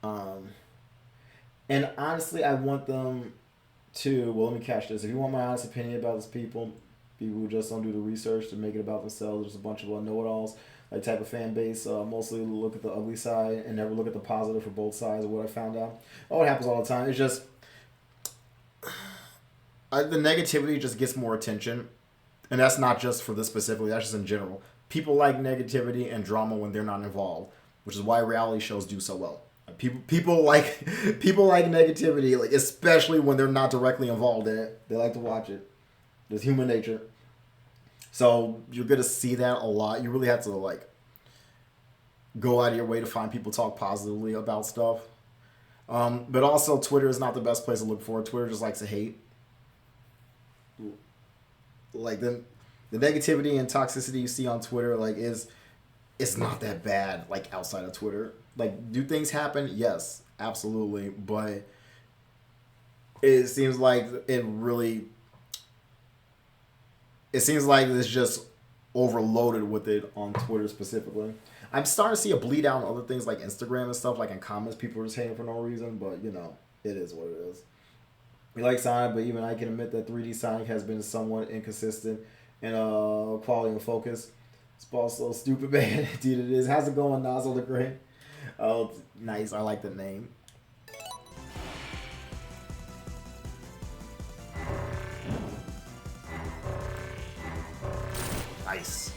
S1: And honestly, I want them to, well, let me catch this. If you want my honest opinion about these people who just don't do the research to make it about themselves, there's a bunch of know-it-alls, like type of fan base, mostly look at the ugly side and never look at the positive for both sides of what I found out. Oh, it happens all the time. It's just, the negativity just gets more attention. And that's not just for this specifically, that's just in general. people like negativity and drama when they're not involved, which is why reality shows do so well. People like negativity, like especially when they're not directly involved in it. They like to watch it. It's human nature. So you're gonna see that a lot. You really have to like go out of your way to find people talk positively about stuff. But also Twitter is not the best place to look for. Twitter just likes to hate. Like the negativity and toxicity you see on Twitter, like it's not that bad. Like outside of Twitter, like do things happen? Yes, absolutely. But it seems like it's just overloaded with it on Twitter specifically. I'm starting to see a bleed out on other things like Instagram and stuff. Like in comments, people are just hating for no reason. But you know, it is what it is. We like Sonic, but even I can admit that 3D Sonic has been somewhat inconsistent in quality and focus. It's also stupid, man. Indeed it is. How's it going, Nozzle the Great? Oh, nice. I like the name. Nice.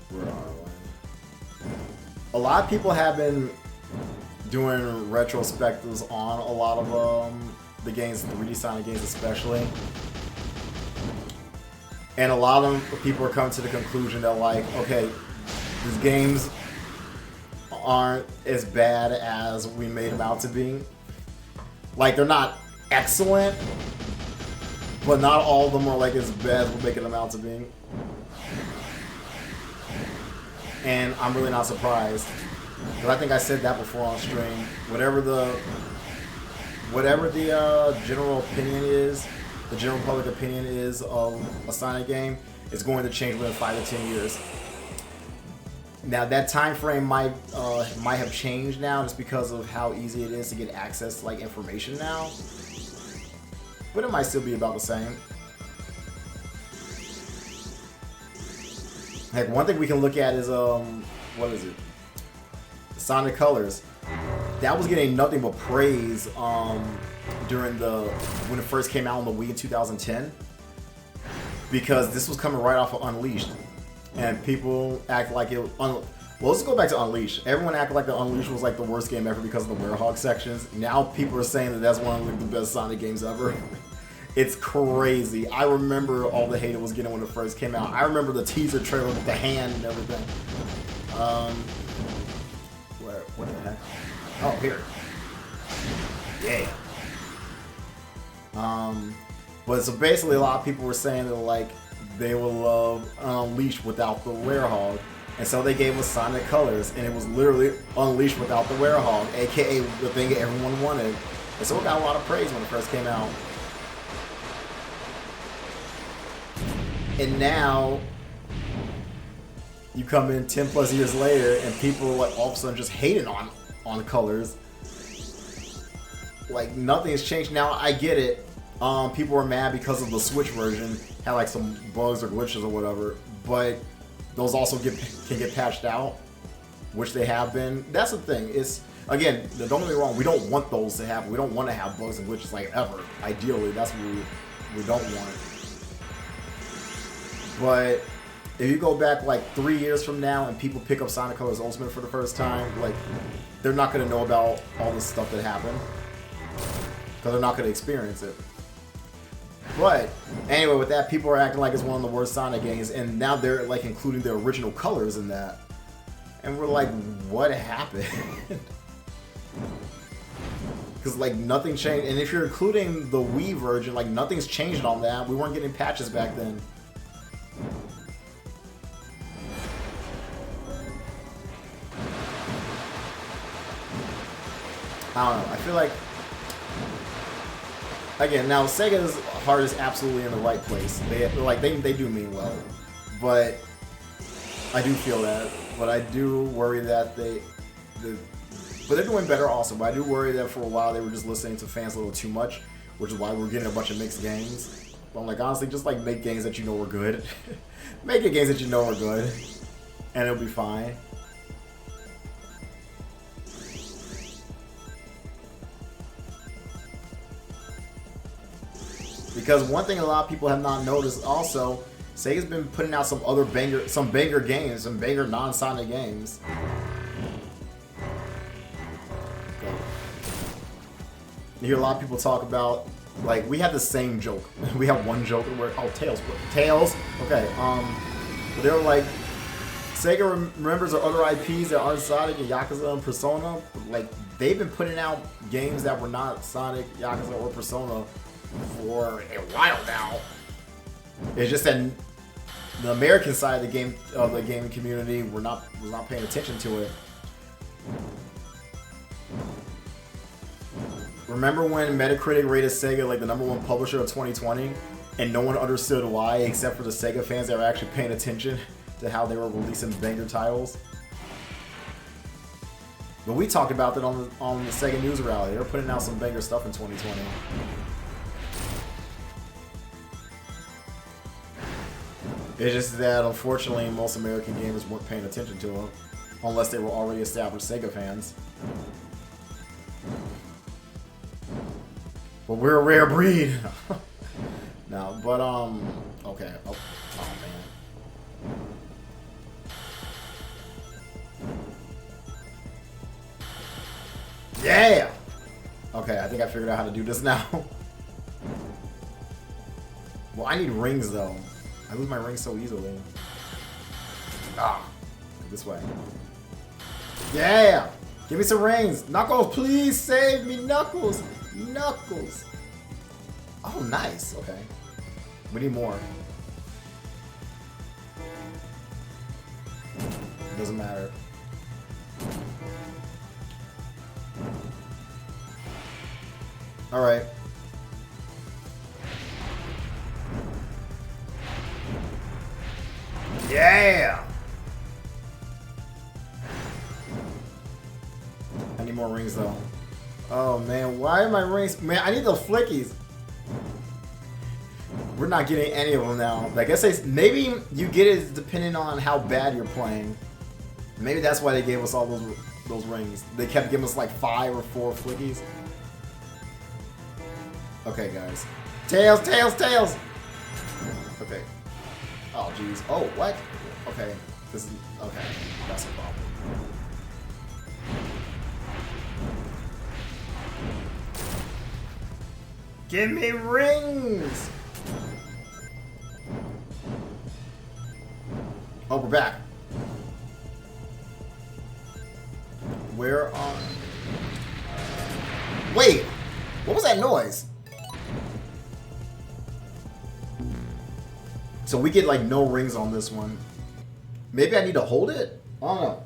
S1: Where are we? A lot of people have been doing retrospectives on a lot of the games, 3D Sonic games especially. And a lot of people are coming to the conclusion that like, okay, these games aren't as bad as we made them out to be. Like, they're not excellent, but not all of them are like as bad as we're making them out to be. And I'm really not surprised. Because I think I said that before on stream. Whatever the general opinion is, the general public opinion is of a Sonic game, it's going to change within 5 to 10 years. Now that time frame might have changed now just because of how easy it is to get access to like information now. But it might still be about the same. Heck, one thing we can look at is what is it? Sonic Colors. That was getting nothing but praise during when it first came out on the Wii in 2010, because this was coming right off of Unleashed, and people act like it. Well, let's go back to Unleashed. Everyone acted like the Unleashed was like the worst game ever because of the Werehog sections. Now people are saying that that's one of the best Sonic games ever. It's crazy. I remember all the hate it was getting when it first came out. I remember the teaser trailer with the hand and everything. What the heck? Oh, here. Yeah. But so basically a lot of people were saying that like they will love Unleashed without the Werehog. And so they gave us Sonic Colors, and it was literally Unleashed without the Werehog, aka the thing that everyone wanted. And so it got a lot of praise when it first came out. And now you come in 10 plus years later and people are like all of a sudden just hating on Colors. Like nothing has changed. Now I get it. People are mad because of the Switch version had like some bugs or glitches or whatever, but those also can get patched out, which they have been. That's the thing. It's again, don't get me wrong. We don't want those to happen. We don't want to have bugs and glitches like ever. Ideally, that's what we don't want. But if you go back like 3 years from now and people pick up Sonic Colors Ultimate for the first time, like they're not going to know about all this stuff that happened because they're not going to experience it. But anyway, with that, people are acting like it's one of the worst Sonic games, and now they're like including the original colors in that, and we're like, what happened? Because like nothing changed, and if you're including the Wii version, like nothing's changed on that. We weren't getting patches back then. I don't know. I feel like, again, now Sega's heart is absolutely in the right place. They do mean well, but I do feel that. But I do worry that but they're doing better also. But I do worry that for a while they were just listening to fans a little too much, which is why we're getting a bunch of mixed games. But I'm like, honestly, just like make games that you know are good. Make it games that you know are good, and it'll be fine. Because one thing a lot of people have not noticed also, Sega's been putting out some banger games, some banger non-Sonic games. You hear a lot of people talk about, like, we have the same joke. We have one joke where, oh, Tails. Okay, they were like, Sega remembers their other IPs that aren't Sonic and Yakuza and Persona. Like, they've been putting out games that were not Sonic, Yakuza, or Persona for a while now. It's just that the American side of the gaming community was not paying attention to it. Remember when Metacritic rated Sega like the #1 publisher of 2020, and no one understood why except for the Sega fans that were actually paying attention to how they were releasing banger titles? But we talked about that on the Sega News Rally. They're putting out some banger stuff in 2020. It's just that, unfortunately, most American gamers weren't paying attention to them, unless they were already established Sega fans. But we're a rare breed. No, but, okay. Oh, man. Yeah! Okay, I think I figured out how to do this now. Well, I need rings, though. I lose my rings so easily. Ah, this way. Yeah! Give me some rings! Knuckles, please save me, Knuckles! Knuckles! Oh, nice. Okay. We need more. Doesn't matter. Alright. Yeah! I need more rings though. Oh man, why are my rings? Man, I need those flickies. We're not getting any of them now. I guess maybe you get it depending on how bad you're playing. Maybe that's why they gave us all those rings. They kept giving us like 5 or 4 flickies. Okay, guys. Tails, tails, tails! Okay. Oh, jeez. Oh, what? Okay. This is... Okay. That's a problem. Give me rings! Oh, we're back. Where are... Wait! What was that noise? So we get like no rings on this one. Maybe I need to hold it? I don't know.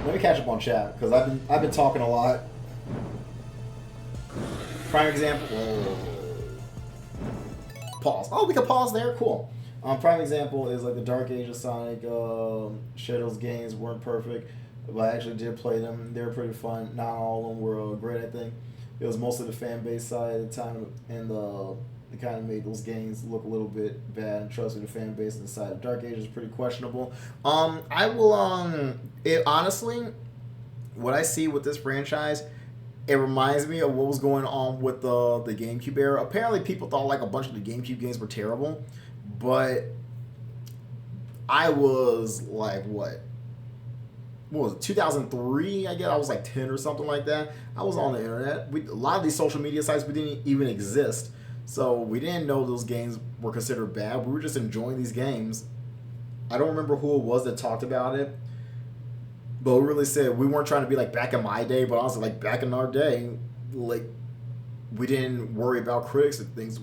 S1: Let me catch up on chat because I've been talking a lot. Prime example. Whoa. Pause. Oh, we can pause there. Cool. Prime example is like the Dark Age of Sonic. Shadows games weren't perfect, but I actually did play them. They were pretty fun. Not all of them were great, I think. It was mostly the fan base side at the time, and it kind of made those games look a little bit bad. And trust me, the fan base inside of Dark Age is pretty questionable. I will honestly, what I see with this franchise, it reminds me of what was going on with the GameCube era. Apparently, people thought like a bunch of the GameCube games were terrible, but I was like, what was it, 2003, I guess? I was like 10 or something like that. I was on the internet. A lot of these social media sites, we didn't even exist. So we didn't know those games were considered bad. We were just enjoying these games. I don't remember who it was that talked about it, but we really said we weren't trying to be like back in my day, but also like back in our day, like we didn't worry about critics and things.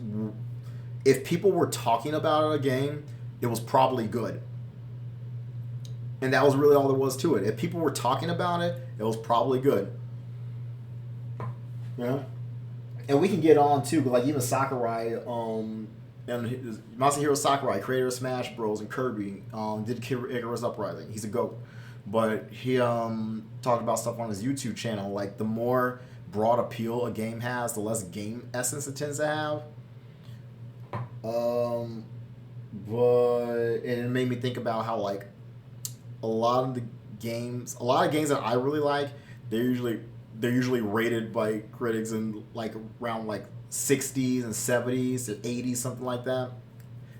S1: If people were talking about a game, it was probably good. And that was really all there was to it. If people were talking about it, it was probably good. You know? And we can get on too, but like even Sakurai, and Masahiro Sakurai, creator of Smash Bros. And Kirby, did Icarus Uprising. He's a GOAT. But he talked about stuff on his YouTube channel. Like the more broad appeal a game has, the less game essence it tends to have. But it made me think about how like a lot of games that I really like, they're usually they're usually rated by critics in like around like 60s and 70s and 80s, something like that.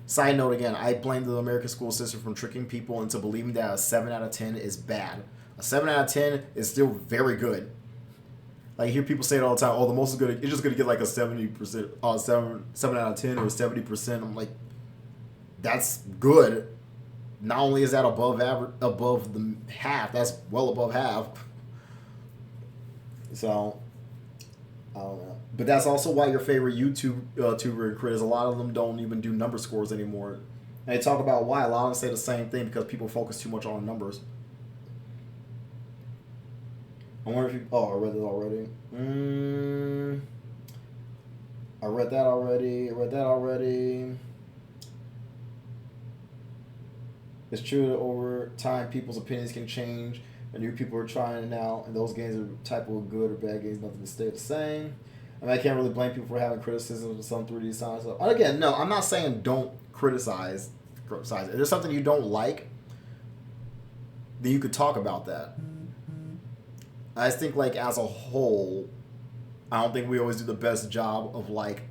S1: Side note again, I blame the American school system from tricking people into believing that a 7 out of 10 is bad. A 7 out of 10 is still very good. Like, I hear people say it all the time, oh, the most is good, it's just going to get like a 70%, 7 out of 10 or 70%. I'm like, that's good. Not only is that above average, above the half, that's well above half. So, I don't know. But that's also why your favorite YouTuber and critics, a lot of them don't even do number scores anymore. And they talk about why. A lot of them say the same thing because people focus too much on numbers. I wonder if you... Oh, I read this already. I read that already. It's true that over time, people's opinions can change. And new people are trying it now. And those games are type of good or bad games. Nothing to stay the same. I mean, I can't really blame people for having criticisms of some 3D signs. So, again, no, I'm not saying don't criticize. If there's something you don't like, then you could talk about that. I just think, like, as a whole, I don't think we always do the best job of, like,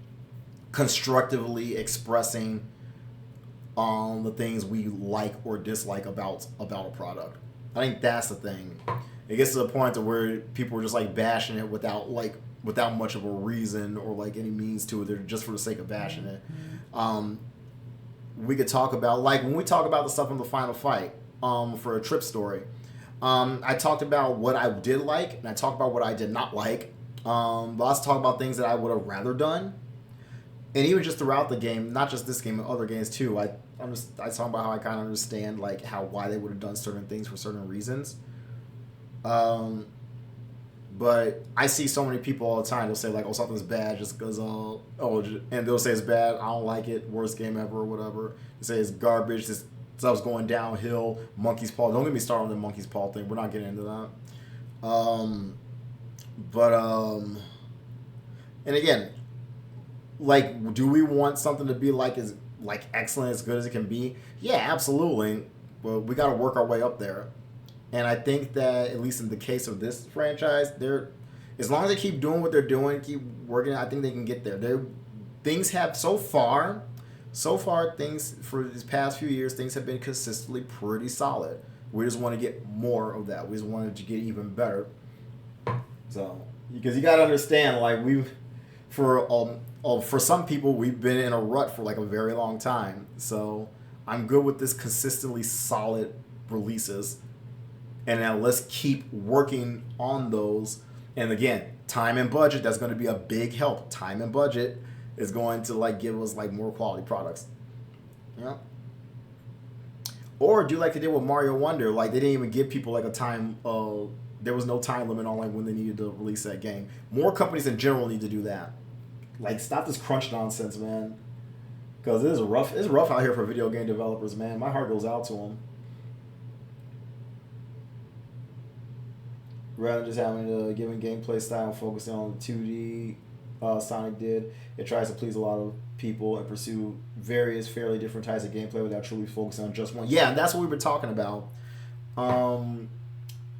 S1: constructively expressing the things we like or dislike about a product. I think that's the thing. It gets to the point to where people are just, like, bashing it without much of a reason or, like, any means to it. They're just for the sake of bashing it. We could talk about, like, when we talk about the stuff in the final fight for a trip story, I talked about what I did like, and I talked about what I did not like. But let's talk about things that I would have rather done. And even just throughout the game, not just this game, but other games too, I talk about how I kind of understand, like, why they would have done certain things for certain reasons. But I see so many people all the time, they'll say, like, oh, something's bad just because, and they'll say it's bad, I don't like it, worst game ever or whatever. They say it's garbage, this stuff's going downhill, monkey's paw. Don't get me started on the monkey's paw thing, we're not getting into that. And again, like, do we want something to be as excellent, as good as it can be? Yeah, absolutely. But we got to work our way up there. And I think that, at least in the case of this franchise, as long as they keep doing what they're doing, keep working, I think they can get there. Things have, so far, things, for these past few years, things have been consistently pretty solid. We just want to get more of that. We just want it to get even better. So, because you got to understand, like, for some people, we've been in a rut for, like, a very long time. So, I'm good with this consistently solid releases. And now let's keep working on those. And again, time and budget, that's going to be a big help. Time and budget is going to, like, give us, like, more quality products. Yeah. Or do like they did with Mario Wonder. Like, they didn't even give people, like, a time. There was no time limit on, like, when they needed to release that game. More companies in general need to do that. Like, stop this crunch nonsense, man. Because it is rough. It's rough out here for video game developers, man. My heart goes out to them. Rather than just having a given gameplay style and focusing on the 2D, Sonic did. It tries to please a lot of people and pursue various fairly different types of gameplay without truly focusing on just one. Yeah, that's what we were talking about.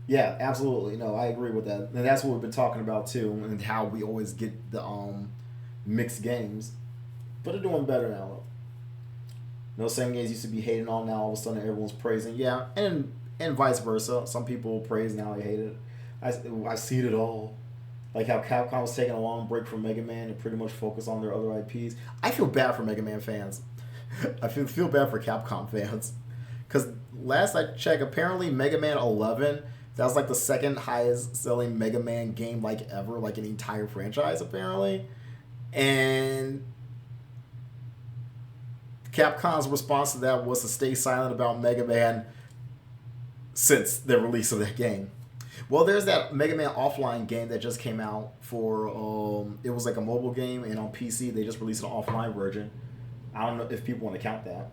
S1: Yeah, absolutely. No, I agree with that. And that's what we've been talking about too, and how we always get the mixed games. But they're doing better now. No, same games used to be hated on, now all of a sudden everyone's praising. Yeah, and vice versa. Some people praise, now they hate it. I see it all. Like how Capcom was taking a long break from Mega Man and pretty much focus on their other IPs. I feel bad for Mega Man fans. I feel bad for Capcom fans. Because last I checked, apparently Mega Man 11, that was like the second highest selling Mega Man game like ever, like an entire franchise apparently. And Capcom's response to that was to stay silent about Mega Man since the release of that game. Well, there's that Mega Man Offline game that just came out for, it was like a mobile game, and on PC they just released an offline version. I don't know if people want to count that.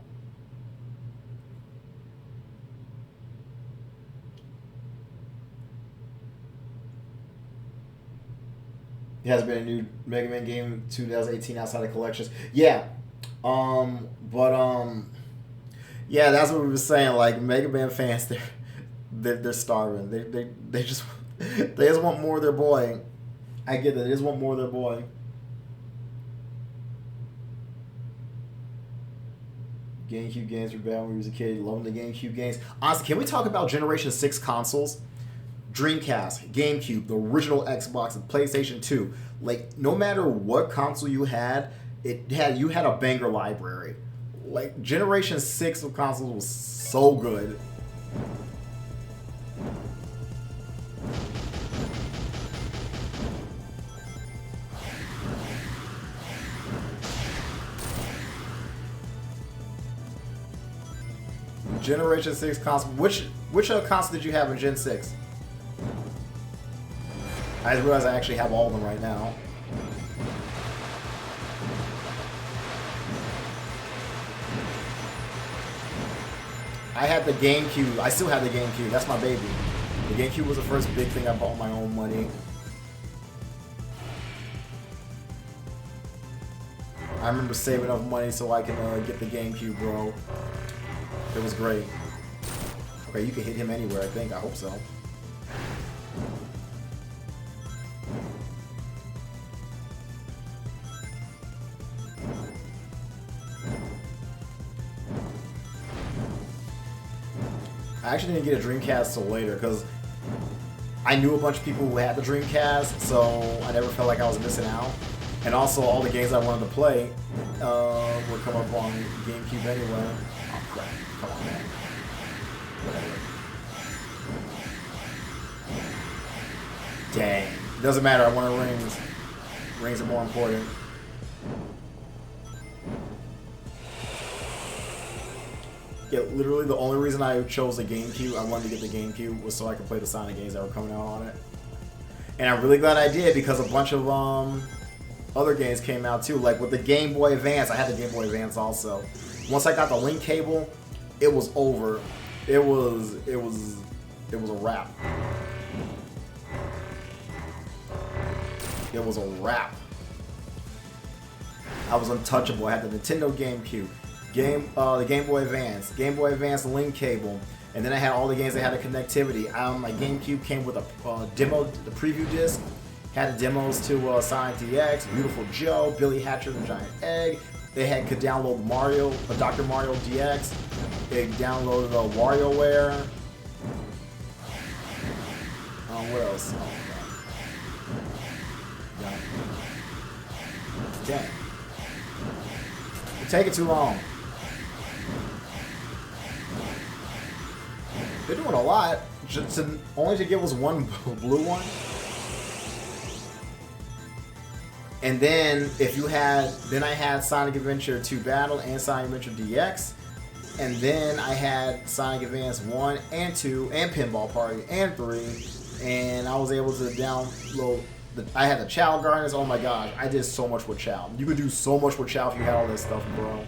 S1: It has been a new Mega Man game in 2018 outside of collections. Yeah. Yeah, that's what we were saying. Like, Mega Man fans, they're starving. They just They just want more of their boy. I get that. They just want more of their boy. GameCube games were bad when we was a kid. Loving the GameCube games. Honestly, can we talk about Generation 6 consoles? Dreamcast, GameCube, the original Xbox, and PlayStation 2. Like, no matter what console you had a banger library. Like, Generation 6 of consoles was so good. Generation 6 console. Which console did you have in Gen 6? I just realized I actually have all of them right now. I had the GameCube. I still have the GameCube. That's my baby. The GameCube was the first big thing I bought with my own money. I remember saving enough money so I can get the GameCube, bro. It was great. Okay, you can hit him anywhere, I think. I hope so. I actually didn't get a Dreamcast till later because I knew a bunch of people who had the Dreamcast, so I never felt like I was missing out. And also, all the games I wanted to play would come up on GameCube anyway. Oh, crap. Come on, man. Whatever. Dang. It doesn't matter. I wanted rings. Rings are more important. Yeah, literally the only reason I chose the GameCube, I wanted to get the GameCube, was so I could play the Sonic games that were coming out on it. And I'm really glad I did because a bunch of other games came out too. Like with the Game Boy Advance, I had the Game Boy Advance also. Once I got the link cable, it was over. It was a wrap. It was a wrap. I was untouchable. I had the Nintendo GameCube, the Game Boy Advance link cable, and then I had all the games that had a connectivity. My GameCube came with a demo, the preview disc, had the demos to Sonic DX, Beautiful Joe, Billy Hatcher and the Giant Egg. They could download Mario, Dr. Mario DX. They downloaded WarioWare. What else? Oh, God. Dang. You're taking too long. They're doing a lot, only to give us one blue one. And then I had Sonic Adventure 2 Battle and Sonic Adventure DX. And then I had Sonic Advance 1 and 2 and Pinball Party and 3. And I was able to download, I had the Chow Gardens. Oh my gosh, I did so much with Chow. You could do so much with Chow if you had all this stuff, bro.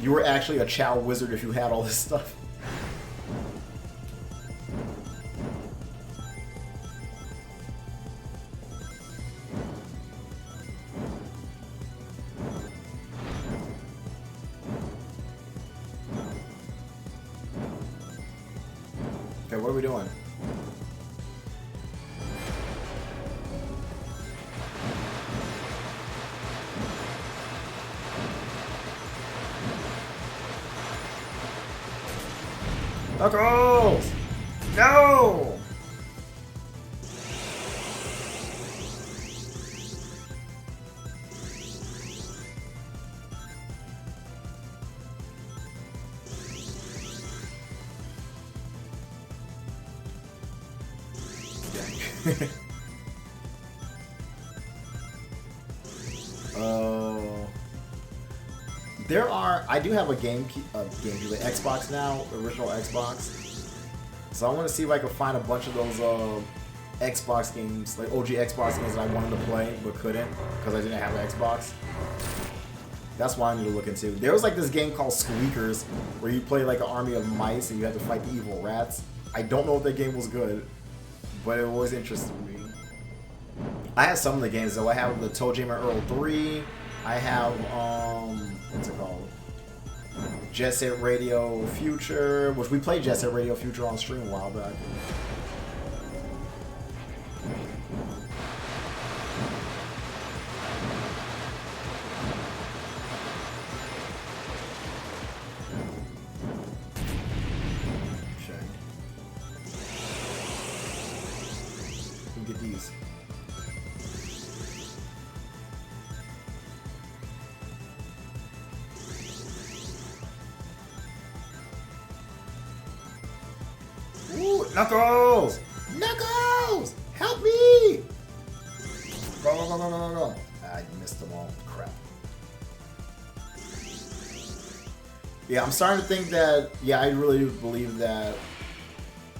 S1: You were actually a Chow wizard if you had all this stuff. Okay, what are we doing? Knuckles! No! I do have a GameCube, the Xbox now, the original Xbox. So I want to see if I can find a bunch of those Xbox games, like OG Xbox games that I wanted to play but couldn't because I didn't have an Xbox. That's what I need to look into. There was like this game called Squeakers where you play like an army of mice and you had to fight the evil rats. I don't know if that game was good, but it always interested me. I have some of the games though. I have the Toe Jam and Earl 3. I have what's it called? Jet Set Radio Future, which we played Jet Set Radio Future on stream a while back. Okay. We'll get these. Ooh, Knuckles! Knuckles! Help me! Go, go, go, go, go, go. Ah, you missed them all. Crap. Yeah, I'm starting to think that, yeah, I really do believe that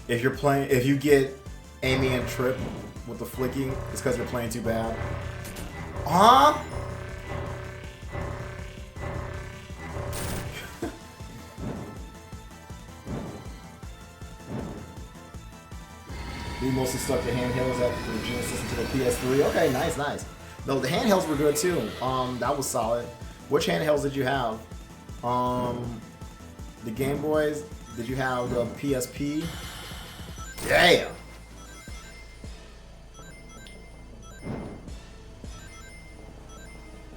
S1: if you're playing, if you get Amy and Trip with the flicking, it's because you're playing too bad. Huh? We mostly stuck to handhelds after the Genesis into the PS3. Okay, nice, nice. No, the handhelds were good too. That was solid. Which handhelds did you have? The Game Boys. Did you have the PSP? Yeah.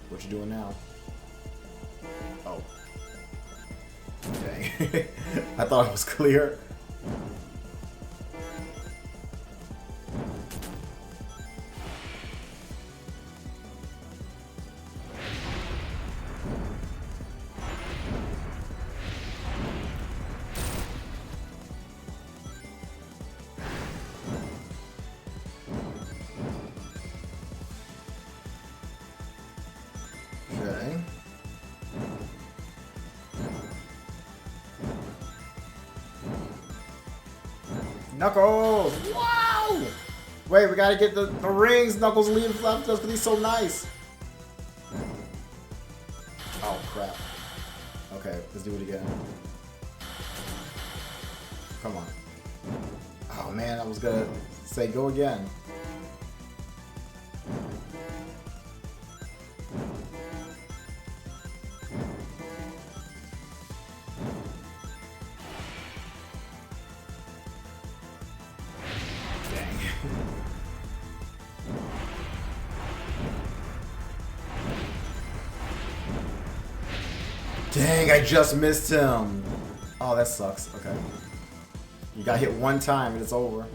S1: What you doing now? Oh. Dang. I thought it was clear. Okay. Knuckles! Wow! Wait, we gotta get the rings Knuckles left us because he's so nice. Oh, crap. Okay, let's do it again. Come on. Oh, man, I was gonna say go again. Dang, I just missed him. Oh, that sucks. Okay. You got hit one time and it's over.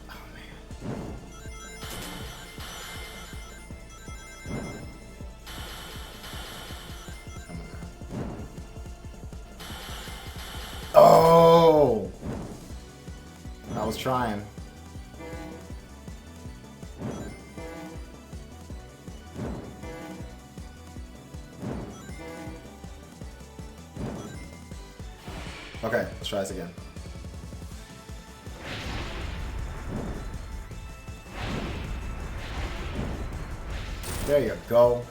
S1: Oh, man. Come on. Oh! I was trying. Okay, let's try this again. There you go.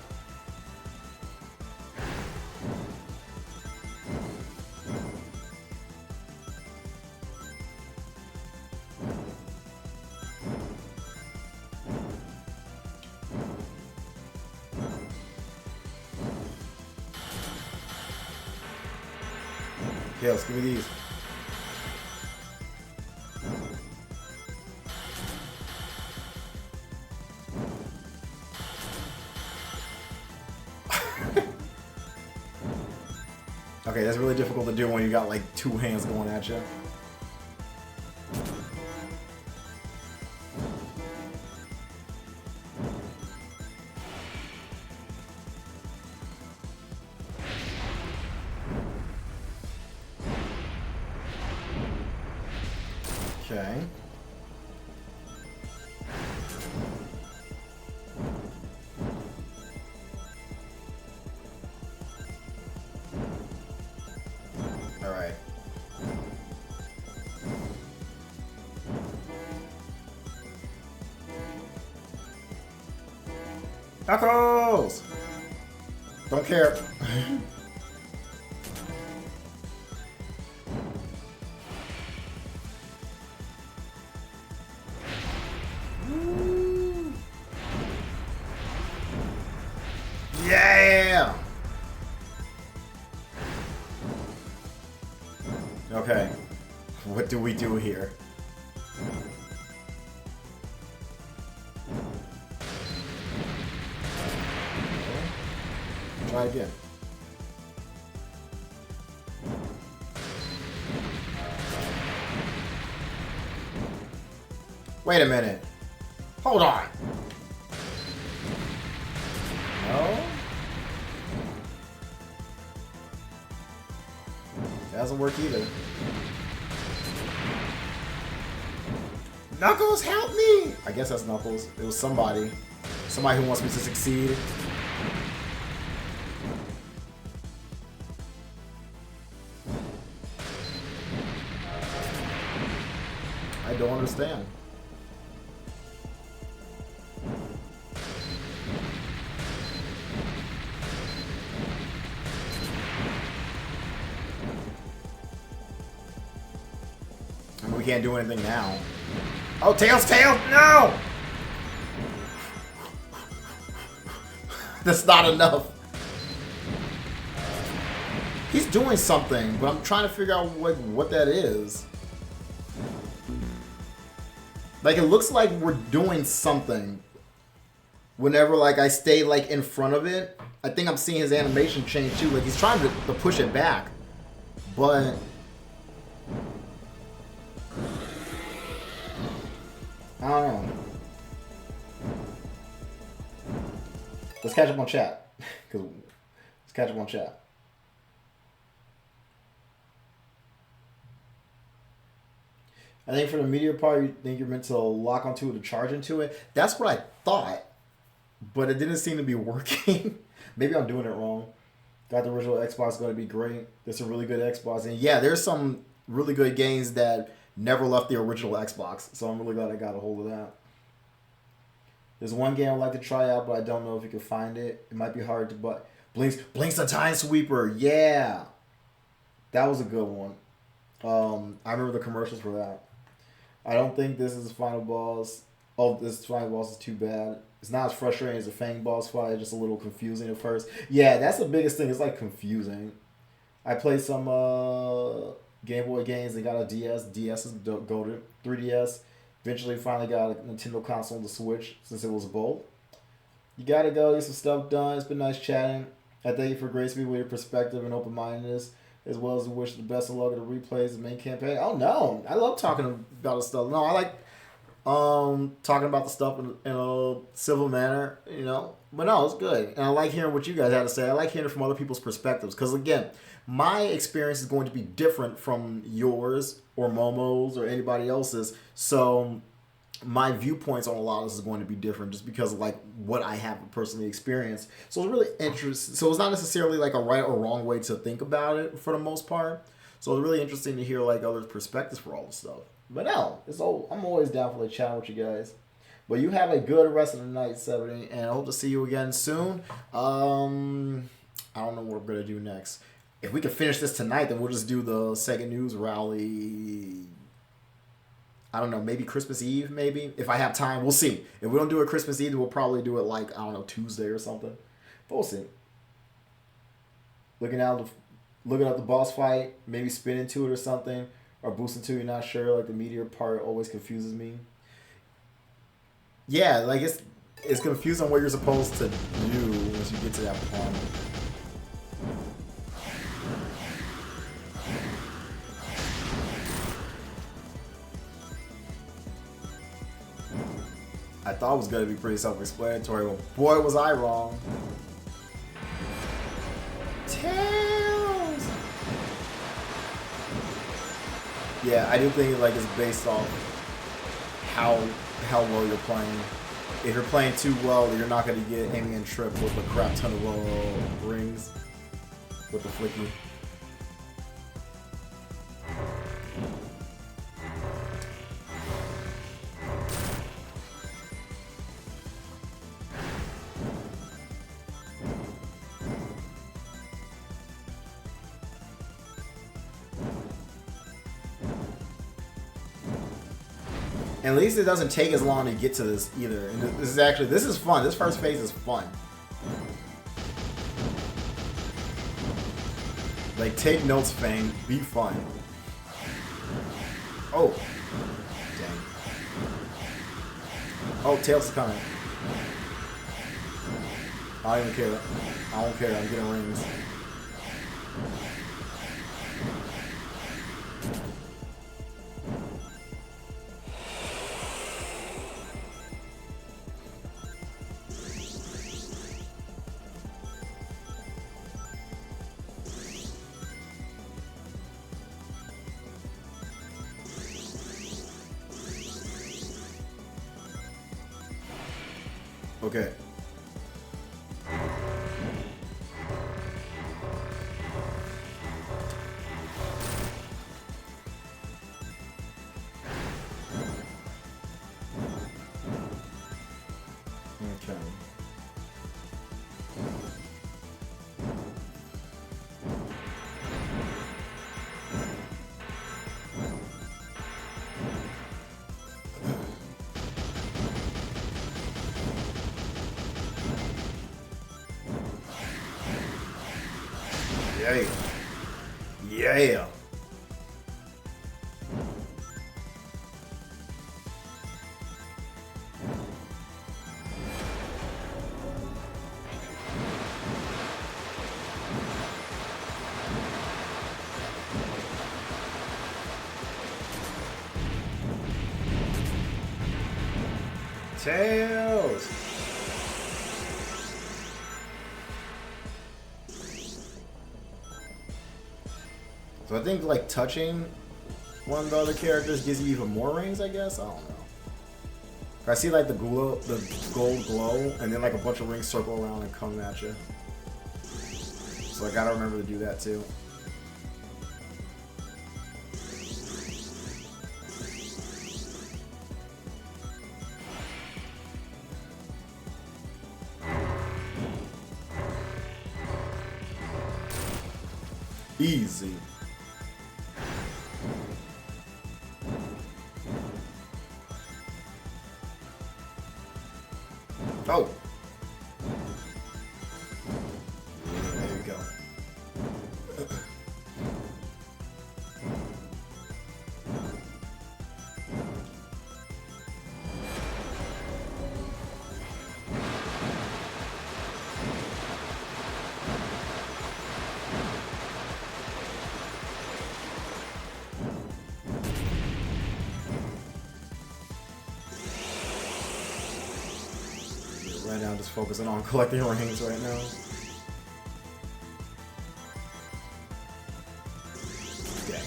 S1: Yes, give me these. Okay, that's really difficult to do when you got like two hands going at you. Okay. All right. Knuckles! Don't care. What do we do here? Try again. Wait a minute. Hold on. No? That doesn't work either. Knuckles, help me! I guess that's Knuckles. It was somebody. Somebody who wants me to succeed. I don't understand. I mean, we can't do anything now. Oh, Tails! No! That's not enough. He's doing something, but I'm trying to figure out what that is. Like, it looks like we're doing something. Whenever, like, I stay, like, in front of it, I think I'm seeing his animation change, too. Like, he's trying to push it back. But... I don't know. Let's catch up on chat. Let's catch up on chat. I think for the meteor part, you think you're meant to lock onto it to charge into it. That's what I thought, but it didn't seem to be working. Maybe I'm doing it wrong. Got the original Xbox, going to be great. There's some really good Xbox, and yeah, there's some really good games that never left the original Xbox. So I'm really glad I got a hold of that. There's one game I'd like to try out, but I don't know if you can find it. It might be hard to, but Blinks the Time Sweeper. Yeah, that was a good one. I remember the commercials for that. I don't think this is the final boss. Oh, this final boss is too bad. It's not as frustrating as a Fang boss fight. It's just a little confusing at first. Yeah, that's the biggest thing. It's like confusing. I played some Game Boy games and got a DS. DS is goated. 3DS. Eventually finally got a Nintendo console on the Switch since it was both. You gotta go get some stuff done. It's been nice chatting. I thank you for gracing me with your perspective and open-mindedness, as well as wish the best of luck at the replays of the main campaign. Oh no, I love talking about the stuff. No, I like talking about the stuff in a civil manner, you know. But no, it's good, and I like hearing what you guys had to say. I like hearing from other people's perspectives, because again, my experience is going to be different from yours or Momo's or anybody else's. So my viewpoints on a lot of this is going to be different, just because of like what I have personally experienced. So it's really interesting. So it's not necessarily like a right or wrong way to think about it for the most part. So it's really interesting to hear like other perspectives for all this stuff. But no, I'm always down for like chatting with you guys. But you have a good rest of the night, 70, and I hope to see you again soon. I don't know what we're gonna do next. If we can finish this tonight, then we'll just do the SEGA News Rally. I don't know, maybe Christmas Eve, maybe. If I have time, we'll see. If we don't do it Christmas Eve, then we'll probably do it like, I don't know, Tuesday or something. But we'll see. Looking up the boss fight, maybe spin into it or something, or boost into it, you're not sure. Like the meteor part always confuses me. Yeah, like it's confusing what you're supposed to do once you get to that point. I thought it was going to be pretty self-explanatory, but boy was I wrong. Tails! Yeah, I do think like it's based off how well you're playing. If you're playing too well, you're not going to get Amy and Trip with a crap ton of rings with the flicky. At least it doesn't take as long to get to this either. And this is fun. This first phase is fun. Like, take notes, Fang. Be fun. Oh. Dang. Oh, Tails is coming. I don't even care. I don't care. I'm getting rings. Okay. Okay. Yeah. Yeah. Tails. So I think like touching one of the other characters gives you even more rings, I guess? I don't know. I see like the gold glow, and then like a bunch of rings circle around and come at you. So I gotta remember to do that too. Easy. Oh. There you go. Right now, I'm just focusing on collecting rings right now. Okay.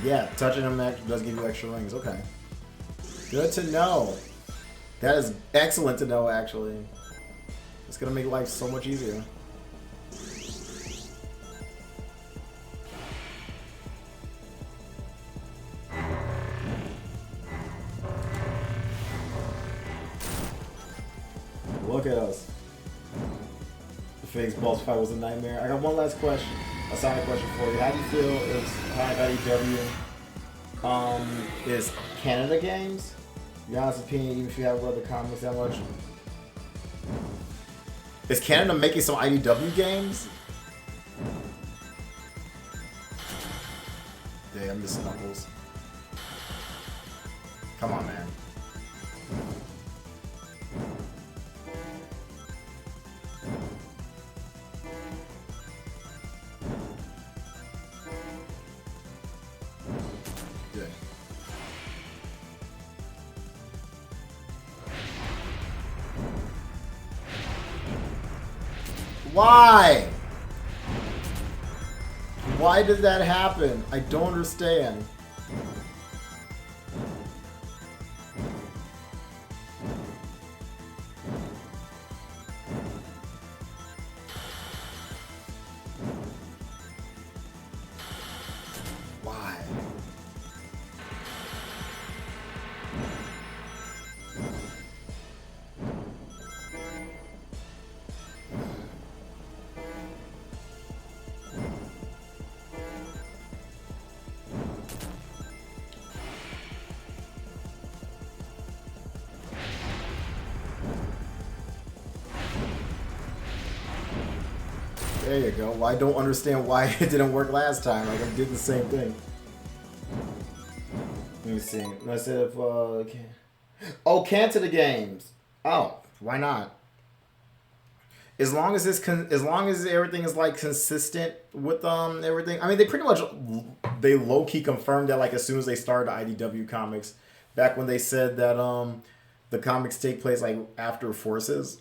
S1: Yeah, touching them does give you extra rings. Okay. Good to know. That is excellent to know, actually. It's gonna make life so much easier. Look at us. The Phoenix boss fight was a nightmare. I got one last question. A side question for you. How do you feel if IEW is Canada games? Your honest opinion, even if you have read the comments that much. Is Canada making some IDW games? Yeah, I miss Knuckles. Come on, man. Good. Why? Why did that happen? I don't understand. Why? There you go. Well, I don't understand why it didn't work last time. Like, I did the same thing. Let me see. I said if, oh, cancel the games. Oh, why not? As long as everything is like consistent with everything. I mean, they pretty much low key confirmed that like as soon as they started IDW comics, back when they said that the comics take place like after Forces.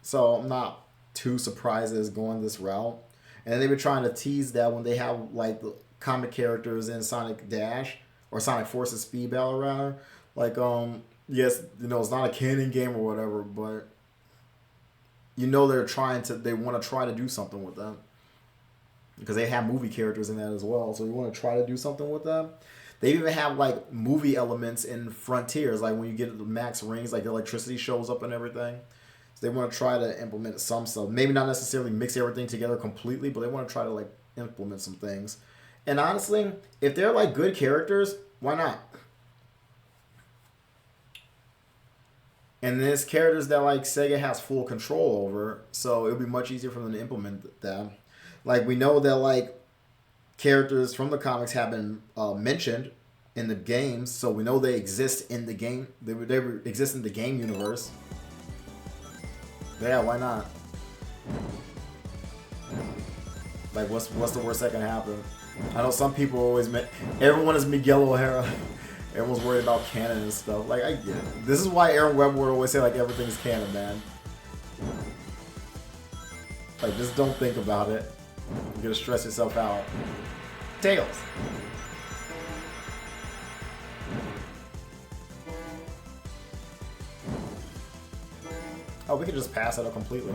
S1: So I'm not too surprised that it's going this route. And they've been trying to tease that when they have like the comic characters in Sonic Dash or Sonic Forces Speed Battle rather. Like yes, you know, it's not a canon game or whatever, but you know they want to try to do something with them. Because they have movie characters in that as well, so you want to try to do something with them. They even have like movie elements in Frontiers, like when you get the max rings, like the electricity shows up and everything. So they want to try to implement some stuff. Maybe not necessarily mix everything together completely, but they want to try to like implement some things. And honestly, if they're like good characters, why not? And there's characters that like Sega has full control over, so it'll be much easier for them to implement them. Like we know that like characters from the comics have been mentioned in the games, so we know they exist in the game. They exist in the game universe. Yeah, why not? Like what's the worst that can happen? I know some people always everyone is Miguel O'Hara. Everyone's worried about canon and stuff. Like, I get it. This is why Aaron Webb would always say, like, everything's canon, man. Like, just don't think about it. You're gonna stress yourself out. Tails! Oh, we could just pass it up completely.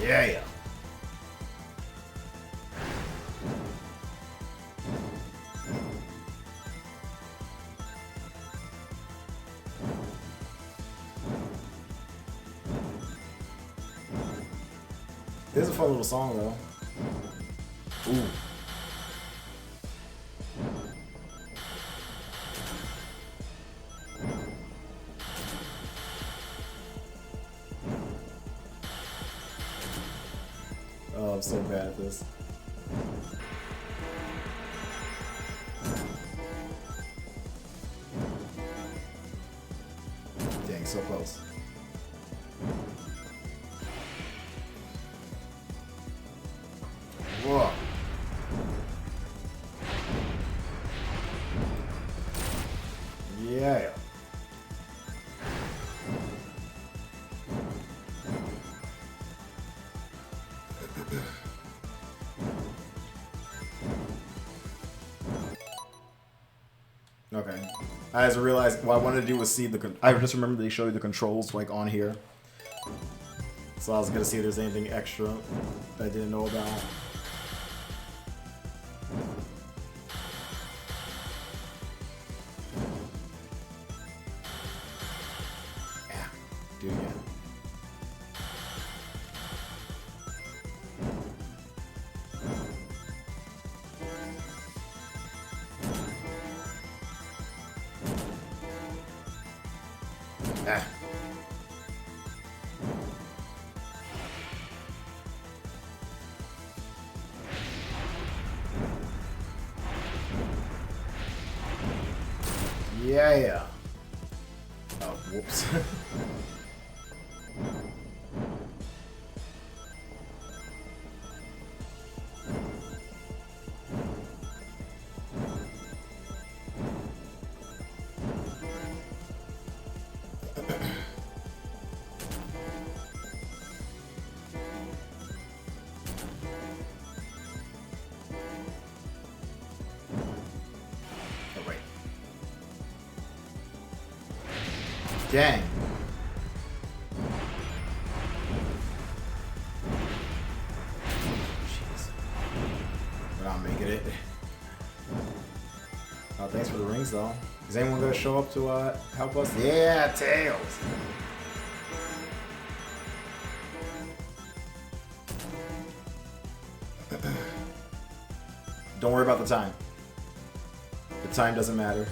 S1: Yeah. This is a fun little song, though. Ooh. Oh, I'm so bad at this. Dang, so close. Whoa. Yeah. Okay. I just realized what I wanted to do was see I just remember they showed you the controls like on here. So I was gonna see if there's anything extra that I didn't know about. Yeah, do it again. Ah. Yeah. Oh, whoops. Dang. Jeez. We're not making it. Oh, thanks for the rings, though. Is anyone gonna show up to help us? Yeah, Tails. Don't worry about the time. The time doesn't matter.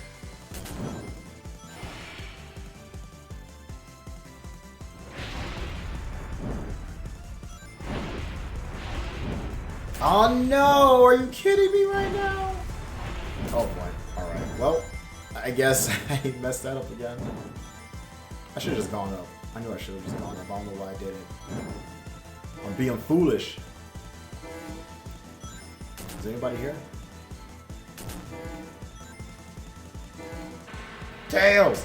S1: Oh no! Are you kidding me right now? Oh boy. Alright. Well, I guess I messed that up again. I should have just gone up. I knew I should have just gone up. I don't know why I did it. I'm being foolish. Is anybody here? Tails!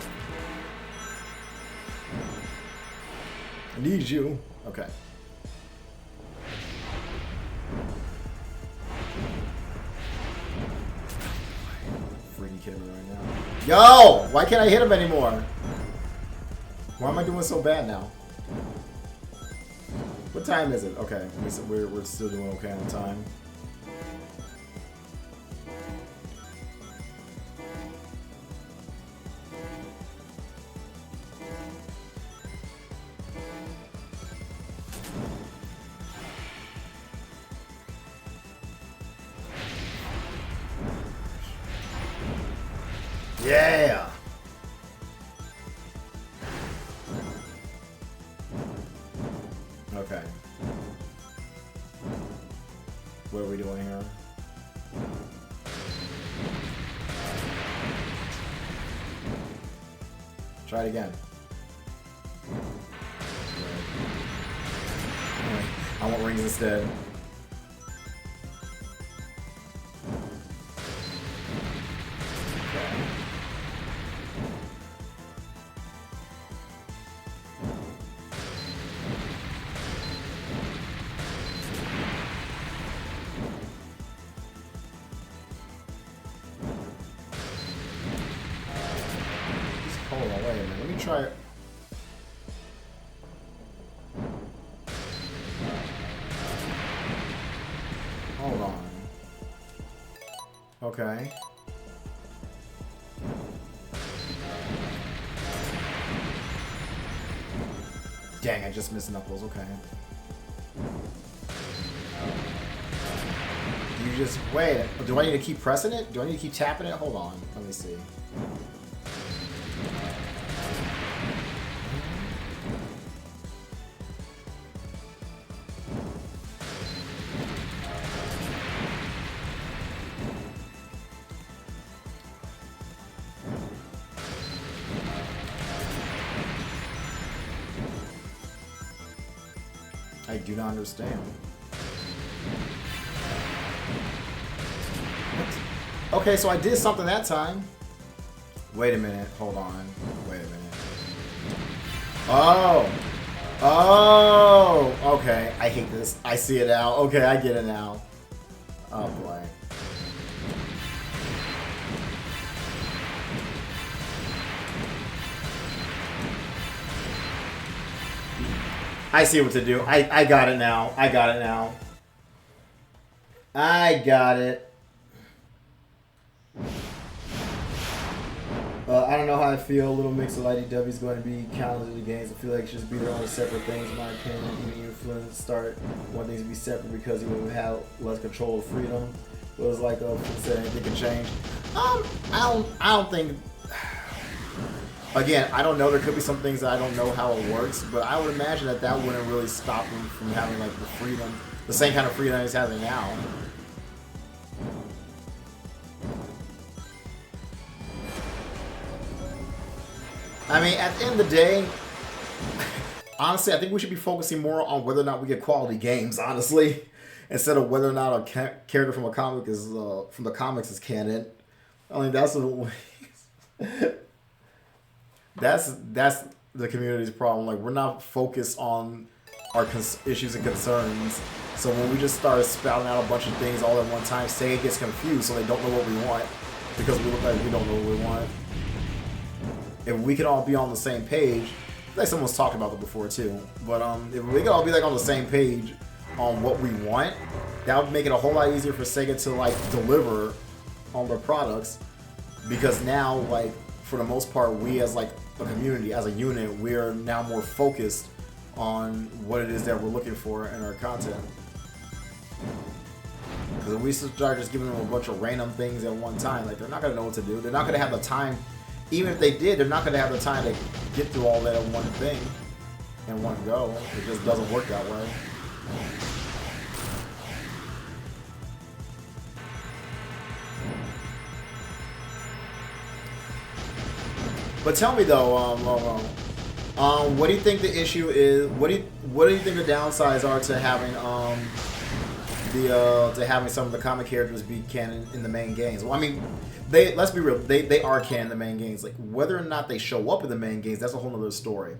S1: I need you. Okay. Freaking kidding me right now. Yo! Why can't I hit him anymore? Why am I doing so bad now? What time is it? Okay, we're still doing okay on time. Yeah! Okay. What are we doing here? Try it again. I want rings instead. Hold on, wait a minute. Let me try it. Hold on. Okay. Dang, I just missed Knuckles. Okay. You just wait. Do I need to keep pressing it? Do I need to keep tapping it? Hold on. Let me see. I do not understand. What? Okay, so I did something that time. Wait a minute. Hold on. Wait a minute. Oh. Oh. Okay. I hate this. I see it now. Okay, I get it now. Oh boy. I see what to do. I got it now. I got it now. I got it. I don't know how I feel. A little mix of IDW is going to be counted in the games. I feel like it should be their own separate things, in my opinion. Even your Flynn start want things to be separate because he would have less control of freedom. It was like said anything can change. I don't think. Again, I don't know. There could be some things that I don't know how it works, but I would imagine that that wouldn't really stop him from having like the freedom, the same kind of freedom he's having now. I mean, at the end of the day, honestly, I think we should be focusing more on whether or not we get quality games, honestly, instead of whether or not a character from a comic is from the comics is canon. I mean, that's what that's the community's problem. Like, we're not focused on our issues and concerns. So when we just start spouting out a bunch of things all at one time, SEGA gets confused, so they don't know what we want because we look like we don't know what we want. If we can all be on the same page, like someone's talked about it before too, but if we can all be like on the same page on what we want, that would make it a whole lot easier for SEGA to like deliver on their products, because now, like, for the most part, we as like a community, as a unit, we are now more focused on what it is that we're looking for in our content. Because if we start just giving them a bunch of random things at one time, like they're not gonna know what to do. They're not gonna have the time. Even if they did, they're not gonna have the time to get through all that in one thing, in one go. It just doesn't work that way. But tell me though, what do you think the issue is? What do you think the downsides are to having some of the comic characters be canon in the main games? Well, I mean, let's be real, they are canon in the main games. Like whether or not they show up in the main games, that's a whole other story.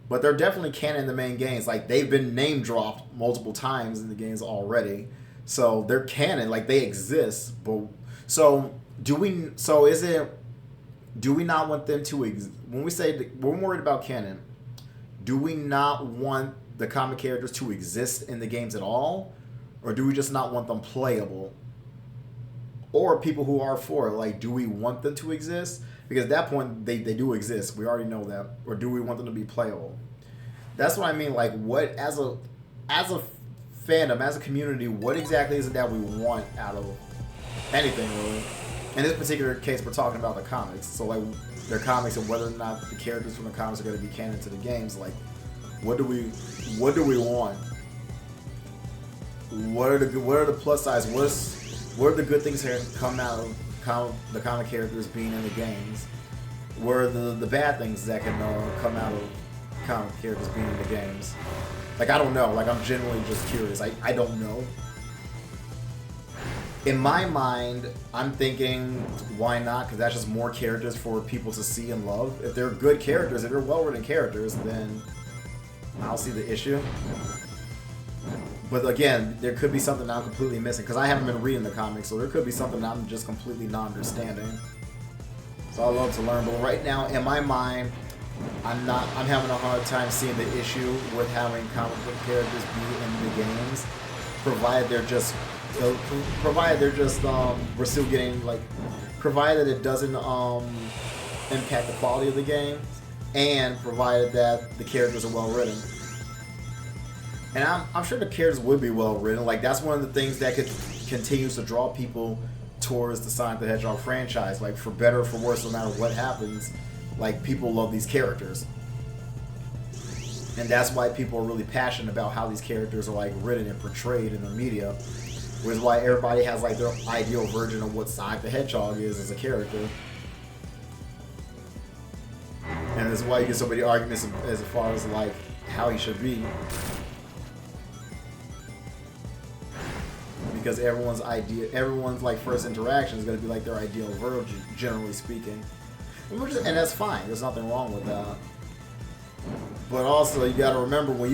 S1: But they're definitely canon in the main games. Like they've been name dropped multiple times in the games already, so they're canon. Like they exist. But do we not want them to when we say when we're worried about canon, do we not want the comic characters to exist in the games at all? Or do we just not want them playable? Or people who are for it, like, do we want them to exist? Because at that point, they do exist. We already know that. Or do we want them to be playable? That's what I mean. Like, what, as a fandom, as a community, what exactly is it that we want out of anything, really? In this particular case, we're talking about the comics. So, like, their comics and whether or not the characters from the comics are going to be canon to the games. Like, what do we want? What are the plus sides? What are the good things that come out of the comic characters being in the games? What are the bad things that can come out of comic characters being in the games? Like, I don't know. Like, I'm genuinely just curious. I don't know. In my mind, I'm thinking, why not? Because that's just more characters for people to see and love. If they're good characters, if they're well-written characters, then I'll see the issue. But again, there could be something I'm completely missing, because I haven't been reading the comics, so there could be something I'm just completely not understanding. So I'd love to learn, but right now, in my mind, I'm having a hard time seeing the issue with having comic book characters be in the games, provided they're just we're still getting, like, provided it doesn't impact the quality of the game, and provided that the characters are well written. And I'm sure the characters would be well written. Like, that's one of the things that continues to draw people towards the Sonic the Hedgehog franchise. Like, for better or for worse, no matter what happens, like, people love these characters. And that's why people are really passionate about how these characters are, like, written and portrayed in the media. Which is why everybody has, like, their ideal version of what Sonic the Hedgehog is as a character. And this is why you get so many arguments as far as, like, how he should be. Because everyone's like first interaction is going to be like their ideal version, generally speaking, and that's fine. There's nothing wrong with that. But also, you got to remember when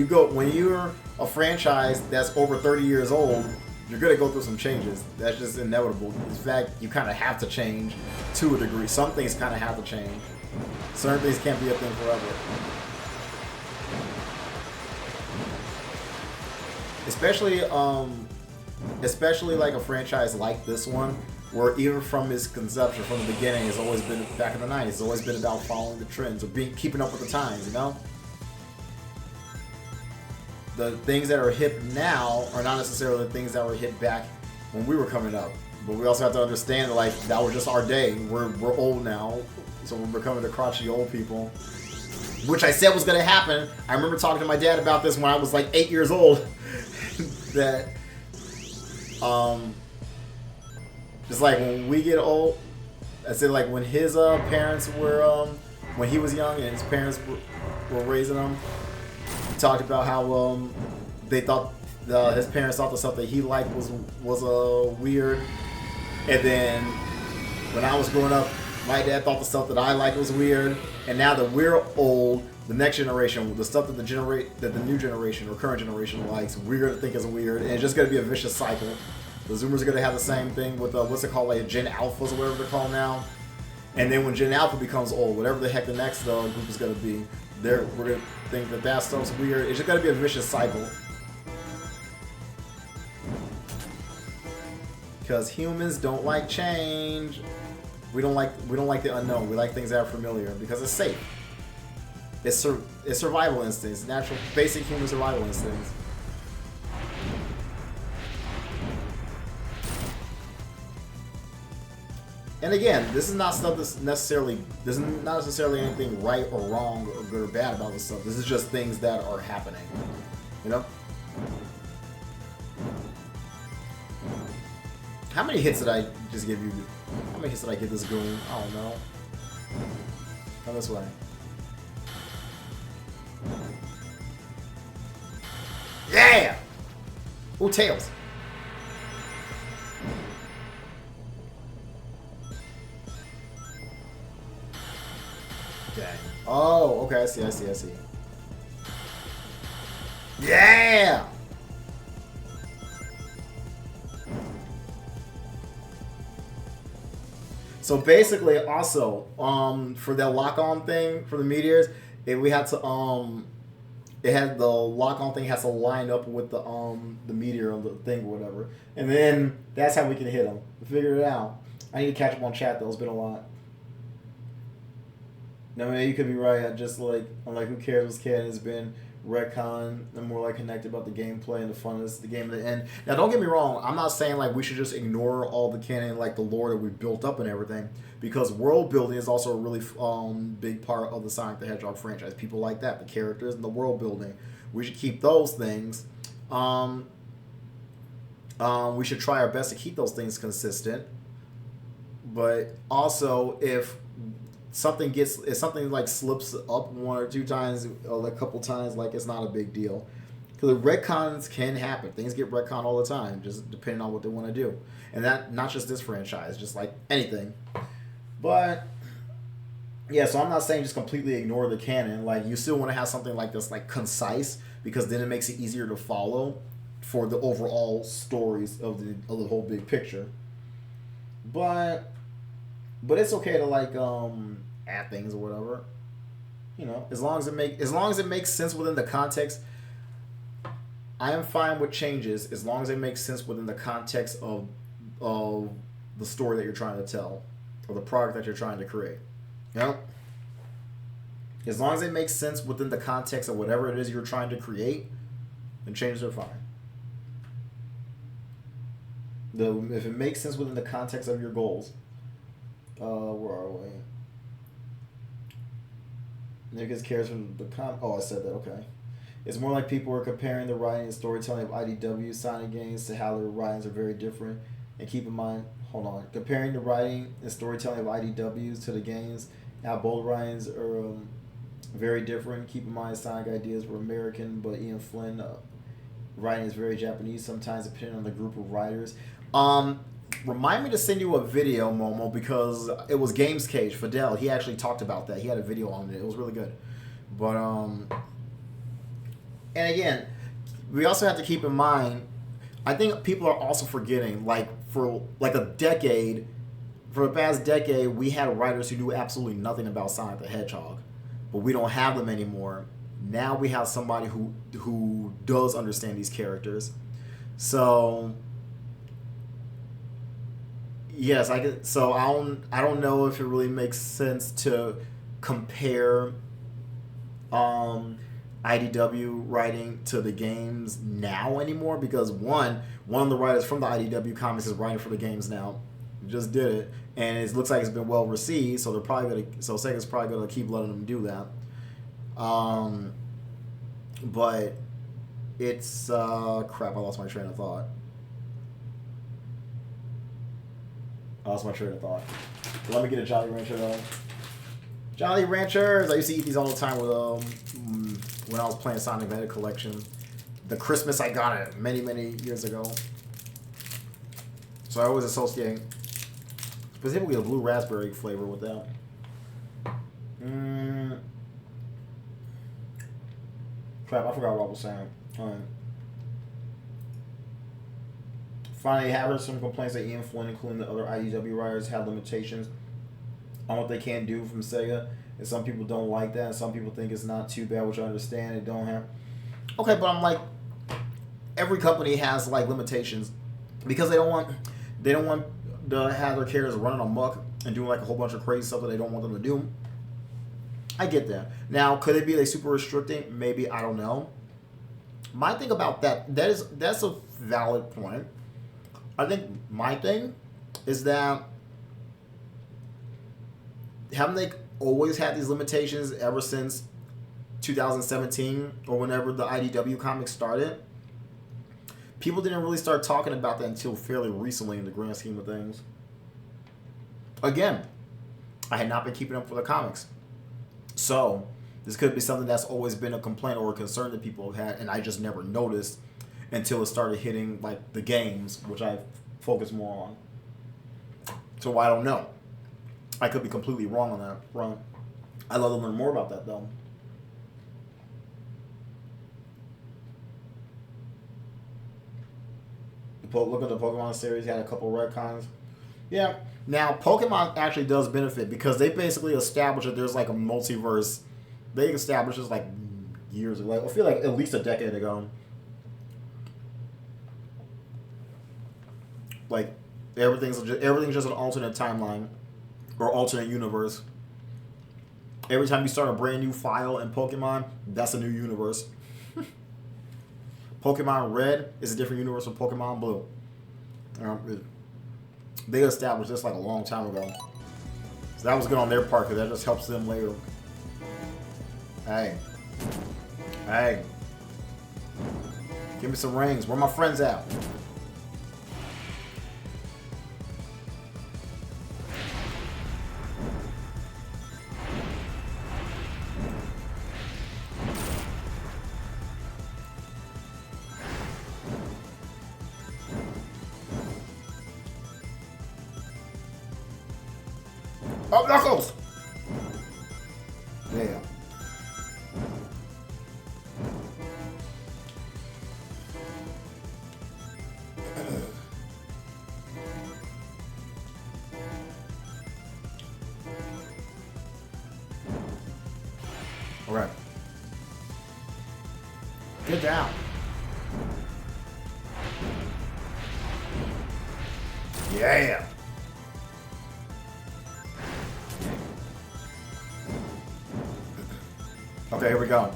S1: you're a franchise that's over 30 years old, you're going to go through some changes. That's just inevitable. In fact, you kind of have to change to a degree. Some things kind of have to change. Certain things can't be a thing forever. Especially like a franchise like this one, where even from its conception, from the beginning, it's always been, back in the 90s, it's always been about following the trends, or keeping up with the times, you know? The things that are hip now are not necessarily the things that were hip back when we were coming up. But we also have to understand that, like, that was just our day. We're old now, so we're becoming the crotchety old people. Which I said was going to happen. I remember talking to my dad about this when I was like 8 years old. That just like when we get old, I said, like, when his parents were when he was young and his parents were raising him, he talked about how they thought his parents thought the stuff that he liked was weird, and then when I was growing up, my dad thought the stuff that I liked was weird, and now that we're old, the next generation, the stuff that the new generation or current generation likes, we're gonna think is weird, and it's just gonna be a vicious cycle. The Zoomers are gonna have the same thing with what's it called, like Gen Alphas or whatever they're called now. And then when Gen Alpha becomes old, whatever the heck the next group is gonna be, we're gonna think that stuff's weird. It's just gonna be a vicious cycle. Because humans don't like change. We don't like the unknown. We like things that are familiar because it's safe. It's survival instincts, natural, basic human survival instincts. And again, this is not stuff that's necessarily, this is not necessarily anything right or wrong or good or bad about this stuff. This is just things that are happening, you know? How many hits did I just give you? How many hits did I give this goon? I don't know. Come this way. Yeah! Ooh, tails. Dang. Oh, okay, I see. Yeah! So basically, also, for that lock-on thing for the meteors, we had to it had the lock-on thing has to line up with the meteor on the thing or whatever, and then that's how we can hit them. We figured it out. I need to catch up on chat though. It's been a lot. No, man, you could be right. I just I'm like, who cares what's canon? It's been retcon. I'm more like connected about the gameplay and the fun of the game at the end. Now, don't get me wrong. I'm not saying like we should just ignore all the canon, like the lore that we've built up and everything, because world building is also a really big part of the Sonic the Hedgehog franchise. People like that, the characters and the world building. We should keep those things. We should try our best to keep those things consistent. But also, if something like slips up one or two times, or a couple times, like it's not a big deal, because retcons can happen. Things get retconned all the time, just depending on what they want to do, and that not just this franchise, just like anything. But yeah, so I'm not saying just completely ignore the canon. Like, you still want to have something like this, like concise, because then it makes it easier to follow for the overall stories of the whole big picture. But it's okay to like add things or whatever, you know, as long as it makes sense within the context. I am fine with changes as long as it makes sense within the context of the story that you're trying to tell, or the product that you're trying to create. You know, as long as it makes sense within the context of whatever it is you're trying to create, then changes are fine. If it makes sense within the context of your goals. Where are we? Niggas cares from the I said that, okay. It's more like people are comparing the writing and storytelling of IDW Sonic games to how their writings are very different. And keep in mind, comparing the writing and storytelling of IDWs to the games, how both writings are very different. Keep in mind, Sonic ideas were American, but Ian Flynn writing is very Japanese, sometimes depending on the group of writers. Remind me to send you a video, Momo, because it was Games Cage. Fidel, he actually talked about that. He had a video on it. It was really good. But, and again, we also have to keep in mind, I think people are also forgetting, like, for like a decade, for the past decade, we had writers who knew absolutely nothing about Sonic the Hedgehog. But we don't have them anymore. Now we have somebody who does understand these characters. So... yes, I don't know if it really makes sense to compare IDW writing to the games now anymore, because one of the writers from the IDW comics is writing for the games now. Just did it, and it looks like it's been well received. So Sega's probably gonna keep letting them do that. But it's crap. I lost my train of thought. Let me get a Jolly Rancher though. Jolly Ranchers! I used to eat these all the time with when I was playing Sonic the Hedgehog Collection. The Christmas I got it many years ago. So I always associate specifically the blue raspberry flavor with that. Crap, I forgot what I was saying. Alright. Finally, have some complaints that Ian Flynn, including the other IDW writers, had limitations on what they can do from Sega, and some people don't like that, and some people think it's not too bad, which I understand. It don't have. Okay, but I'm like, every company has like limitations because they don't want to have their characters running amok and doing like a whole bunch of crazy stuff that they don't want them to do. I get that. Now, could it be like super restricting? Maybe, I don't know. My thing about that's a valid point. I think my thing is that haven't they always had these limitations ever since 2017 or whenever the IDW comics started? People didn't really start talking about that until fairly recently in the grand scheme of things. Again, I had not been keeping up with the comics. So, this could be something that's always been a complaint or a concern that people have had, and I just never noticed until it started hitting like the games, which I focus more on. So I don't know. I could be completely wrong on that front. I'd love to learn more about that though. Look at the Pokemon series, had a couple retcons. Yeah. Now, Pokemon actually does benefit because they basically established that there's like a multiverse. They established this like years ago. I feel like at least a decade ago. Like everything's just an alternate timeline or alternate universe. Every time you start a brand new file in Pokemon, that's a new universe. Pokemon Red is a different universe from Pokemon Blue. They established this like a long time ago. So that was good on their part because that just helps them later. Hey. Hey. Give me some rings. Where my friends at? Oh, Knuckles! Yeah. All right. Get down. Yeah. Okay, here we go.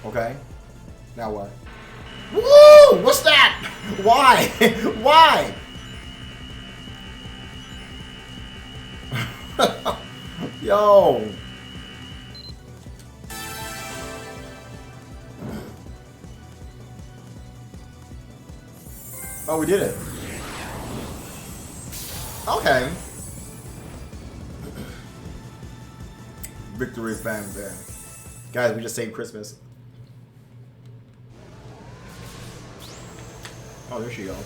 S1: Okay. Now what? Woo! What's that? Why? Why? Yo. Oh, we did it. Okay. Victory fans there. Guys, we just saved Christmas. Oh, there she goes.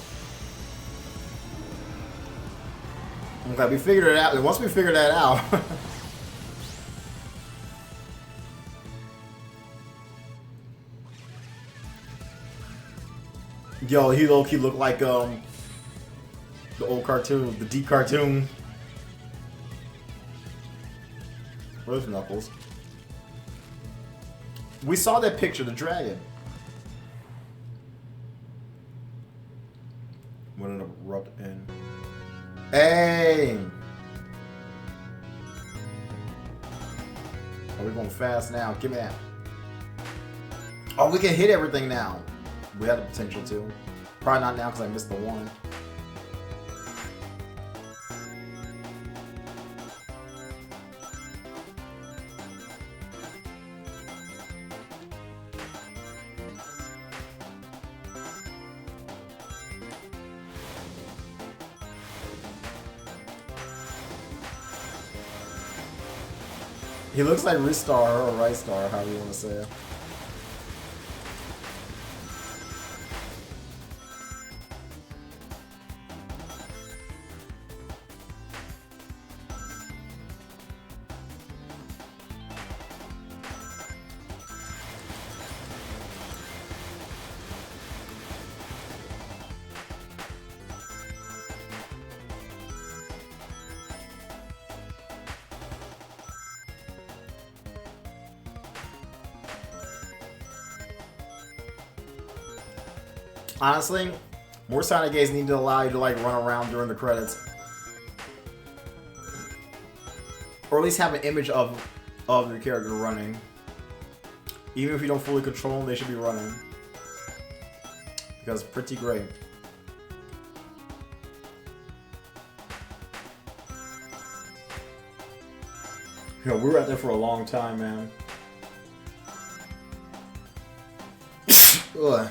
S1: Okay, we figured it out. Once we figured that out. Yo, he low-key looked like the old cartoon, the deep cartoon. Where's Knuckles? We saw that picture, the dragon. What an erupt in. Hey! Oh, we're going fast now. Give me that. Oh, we can hit everything now. We had the potential to. Probably not now because I missed the one. He looks like Ristar or Ristar, however you want to say it. Honestly, more Sonic games need to allow you to like run around during the credits. Or at least have an image of of your character running. Even if you don't fully control them, they should be running. Because pretty great. Yo, we were out there for a long time, man. Ugh.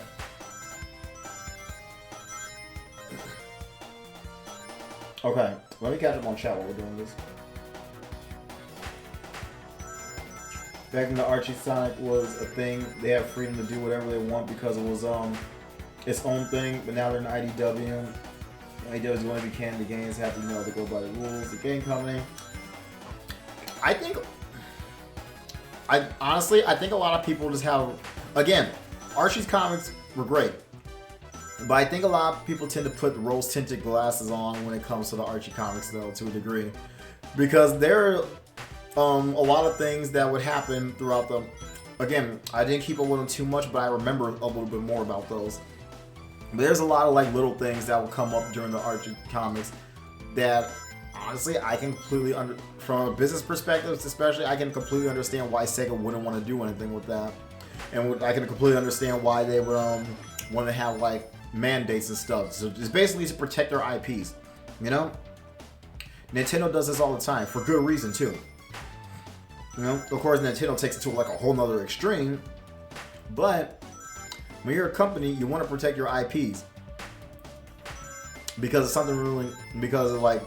S1: Okay, let me catch up on chat while we're doing this. Back in the Archie Sonic was a thing. They have freedom to do whatever they want because it was its own thing. But now they're in IDW. IDW is going to be canon. The games have to know to go by the rules. The game company. I think a lot of people just have. Again, Archie's comics were great. But I think a lot of people tend to put rose-tinted glasses on when it comes to the Archie comics, though, to a degree. Because there are a lot of things that would happen throughout them. Again, I didn't keep up with them too much, but I remember a little bit more about those. But there's a lot of like little things that will come up during the Archie comics that, honestly, I can completely from a business perspective, especially, I can completely understand why SEGA wouldn't want to do anything with that, and I can completely understand why they would want to have like mandates and stuff. So it's basically to protect their IPs, you know. Nintendo does this all the time for good reason too. You know, of course, Nintendo takes it to like a whole nother extreme, but when you're a company, you want to protect your IPs because it's something really, because of like,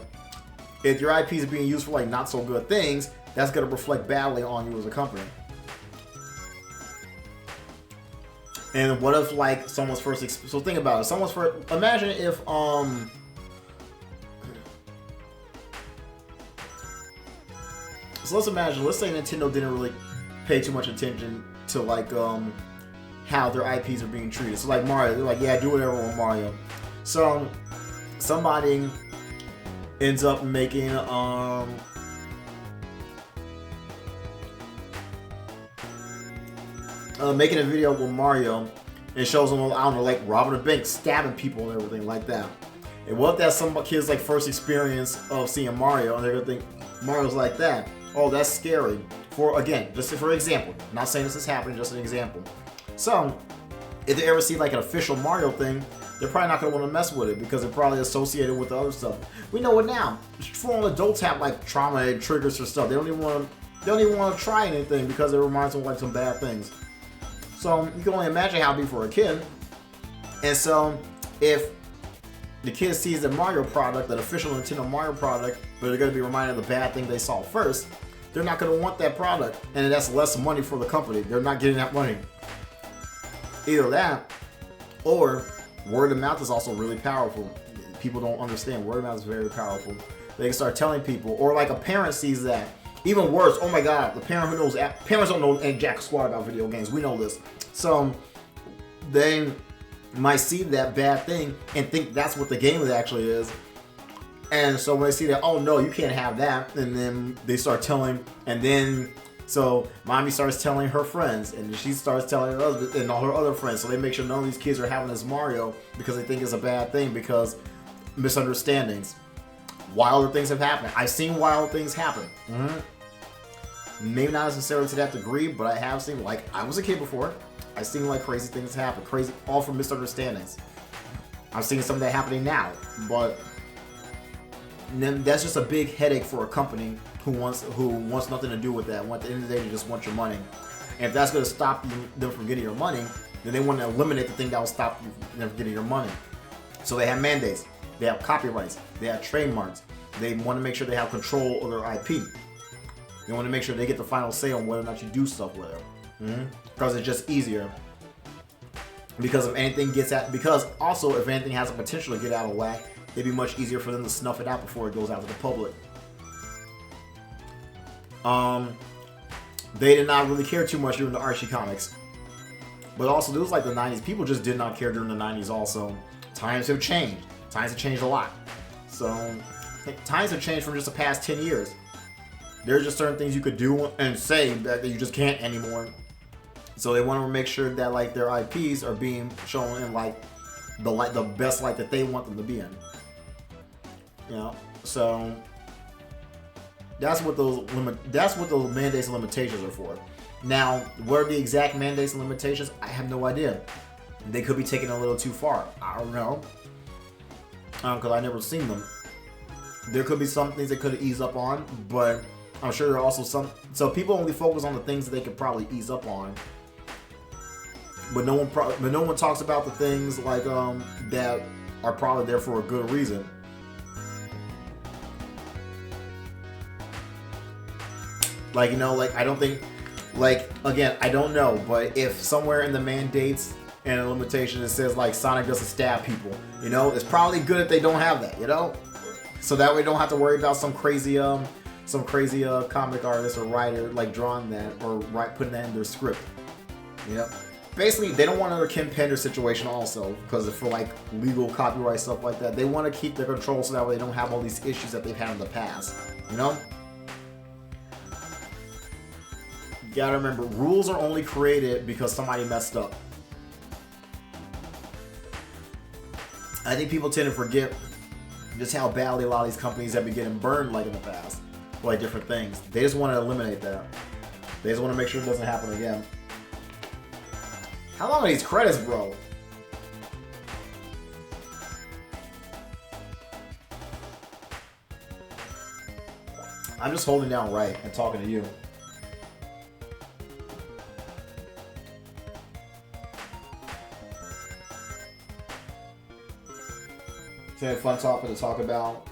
S1: if your IPs are being used for like not so good things, that's going to reflect badly on you as a company. And what if like someone's first, so think about it, someone's first, imagine if so let's imagine, let's say Nintendo didn't really pay too much attention to like how their IPs are being treated. So like Mario, they're like, yeah, do whatever with Mario. So somebody ends up making making a video with Mario and shows them, I don't know, like robbing a bank, stabbing people and everything like that. And what if that's some kids' like first experience of seeing Mario, and they're gonna think Mario's like that? Oh, that's scary. For again, just for example, not saying this is happening, just an example. So, if they ever see like an official Mario thing, they're probably not gonna want to mess with it because it's probably associated with the other stuff. We know it now. Full adults have like trauma and triggers for stuff. They don't even want to try anything because it reminds them of like some bad things. So you can only imagine how it'd be for a kid. And so, if the kid sees the Mario product, that official Nintendo Mario product, but they're going to be reminded of the bad thing they saw first, they're not going to want that product, and that's less money for the company. They're not getting that money. Either that, or word of mouth is also really powerful. People don't understand. Word of mouth is very powerful. They can start telling people, or like a parent sees that. Even worse, oh my god, the parent who knows, parents don't know jack squat about video games. We know this. So they might see that bad thing and think that's what the game actually is. And so when they see that, oh no, you can't have that, and then they start telling, and then so mommy starts telling her friends, and she starts telling her other, and all her other friends. So they make sure none of these kids are having this Mario because they think it's a bad thing because misunderstandings. Wilder things have happened. I've seen wild things happen. Maybe not necessarily to that degree, but I have seen, like, I was a kid before. I've seen like crazy things happen, crazy, all from misunderstandings. I'm seeing some of that happening now, but then that's just a big headache for a company who wants nothing to do with that. At the end of the day, they just want your money. And if that's going to stop them from getting your money, then they want to eliminate the thing that will stop them from getting your money. So they have mandates, they have copyrights, they have trademarks. They want to make sure they have control of their IP. They want to make sure they get the final say on whether or not you do stuff with it. Because it's just easier. Because if anything because also if anything has a potential to get out of whack, it'd be much easier for them to snuff it out before it goes out to the public. They did not really care too much during the Archie comics. But also, this was like the 90s. People just did not care during the 90s also. Times have changed. Times have changed a lot. So, times have changed from just the past 10 years. There's just certain things you could do and say that you just can't anymore. So they want to make sure that like their IPs are being shown in like the best light that they want them to be in. You know, so That's what those mandates and limitations are for. Now, what are the exact mandates and limitations? I have no idea. They could be taken a little too far. I don't know. Because I've never seen them. There could be some things they could ease up on, but I'm sure there are also some. So people only focus on the things that they could probably ease up on. But no one talks about the things like that are probably there for a good reason. Like, you know, like I don't think, like, again, I don't know, but if somewhere in the mandates and a limitation it says like Sonic doesn't stab people, you know, it's probably good if they don't have that, you know, so that way we don't have to worry about some crazy comic artist or writer like drawing that or putting that in their script. You know, basically they don't want another Kim Pender situation also, because for like legal copyright stuff like that, they want to keep their control so that way they don't have all these issues that they've had in the past, you know. You gotta remember, rules are only created because somebody messed up. I think people tend to forget just how badly a lot of these companies have been getting burned like in the past, for like different things. They just want to eliminate that. They just want to make sure it doesn't happen again. How long are these credits, bro? I'm just holding down right and talking to you. It's a fun topic to talk about.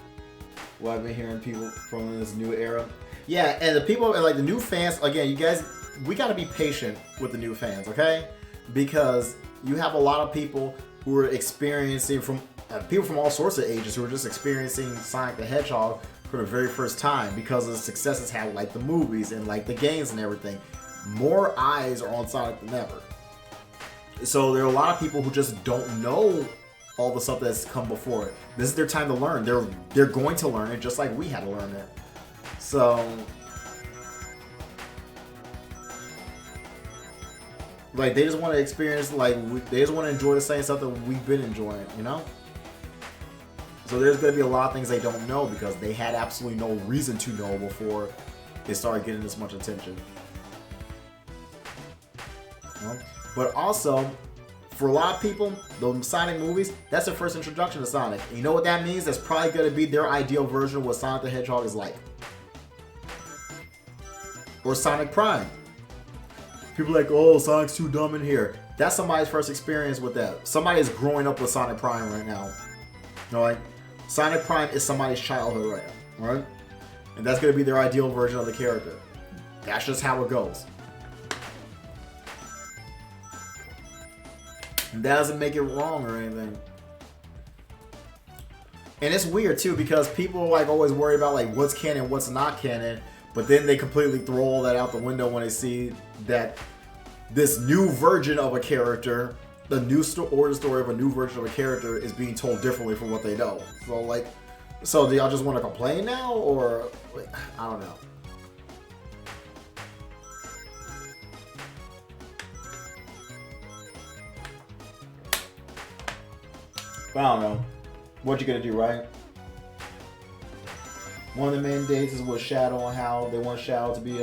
S1: What I've been hearing people from this new era. Yeah, and the people, and like the new fans, again, you guys, we gotta be patient with the new fans, okay? Because you have a lot of people who are experiencing people from all sorts of ages who are just experiencing Sonic the Hedgehog for the very first time because of the success it's had, like the movies and like the games and everything. More eyes are on Sonic than ever. So there are a lot of people who just don't know all the stuff that's come before it. This is their time to learn. They're going to learn it just like we had to learn it. So, like, they just want to experience, like, they just want to enjoy the same stuff that we've been enjoying, you know? So there's going to be a lot of things they don't know because they had absolutely no reason to know before they started getting this much attention. You know? But also, for a lot of people, those Sonic movies, that's their first introduction to Sonic. And you know what that means? That's probably going to be their ideal version of what Sonic the Hedgehog is like. Or Sonic Prime. People are like, oh, Sonic's too dumb in here. That's somebody's first experience with that. Somebody is growing up with Sonic Prime right now. You know, like, Sonic Prime is somebody's childhood right now. Right? And that's going to be their ideal version of the character. That's just how it goes. And that doesn't make it wrong or anything. And it's weird too because people like always worry about like what's canon, what's not canon, but then they completely throw all that out the window when they see that this new version of a character, the new origin story of a new version of a character is being told differently from what they know. So like, so do y'all just want to complain now, or like, I don't know. But I don't know. What you gonna do, right? One of the mandates is with Shadow and how they want Shadow to be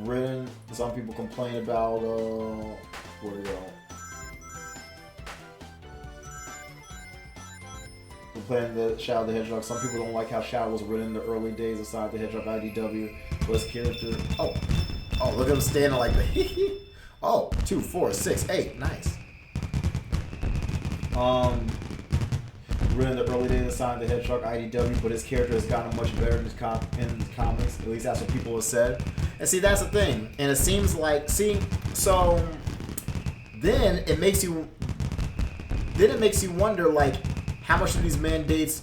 S1: written. Some people complain about where to go. Complaining that Shadow the Hedgehog. Some people don't like how Shadow was written in the early days of Sonic the Hedgehog IDW. But his character. Oh, look at him standing like the. Oh, 2, 4, 6, 8. Nice. Written in the early days of Sonic the Hedgehog IDW, but his character has gotten much better in the comics. At least that's what people have said. And see, that's the thing. And it seems like, so then it makes you wonder, like, how much do these mandates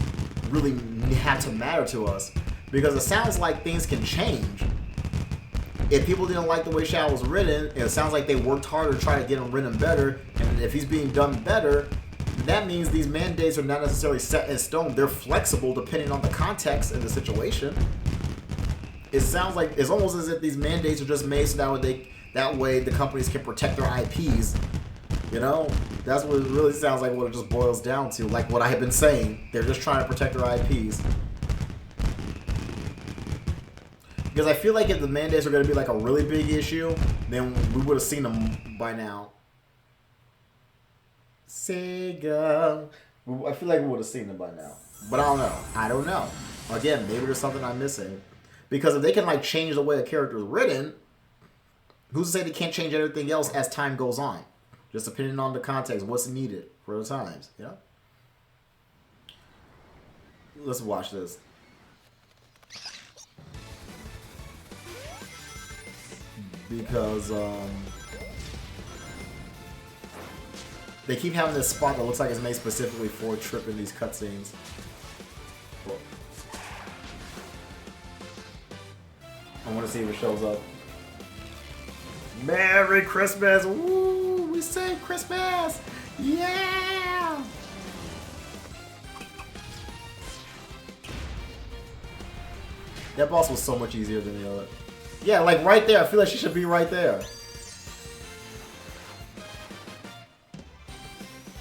S1: really have to matter to us? Because it sounds like things can change. If people didn't like the way Shadow was written, it sounds like they worked harder to try to get him written better. And if he's being done better, that means these mandates are not necessarily set in stone. They're flexible depending on the context and the situation. It sounds like it's almost as if these mandates are just made so that way the companies can protect their IPs. You know, that's what it really sounds like. What it just boils down to, like what I have been saying. They're just trying to protect their IPs. Because I feel like if the mandates are going to be like a really big issue, then we would have seen them by now. SEGA. I feel like we would have seen them by now. But I don't know. I don't know. Again, maybe there's something I'm missing. Because if they can like change the way a character is written, who's to say they can't change everything else as time goes on? Just depending on the context, what's needed for the times, you know? Let's watch this. Because they keep having this spot that looks like it's made specifically for Trip in these cutscenes. I want to see if it shows up. Merry Christmas! Woo! We say Christmas! Yeah! That boss was so much easier than the other. Yeah, like right there. I feel like she should be right there.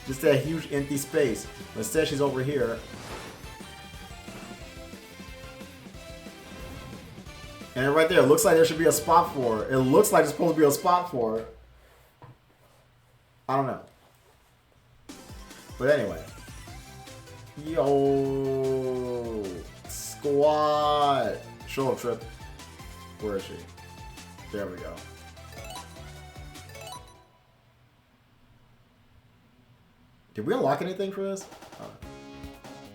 S1: Just that huge empty space. But instead, she's over here. And right there, it looks like there should be a spot for her. It looks like there's supposed to be a spot for her. I don't know. But anyway. Yo. Squad. Show up, Trip. Where is she? There we go. Did we unlock anything for this? Oh.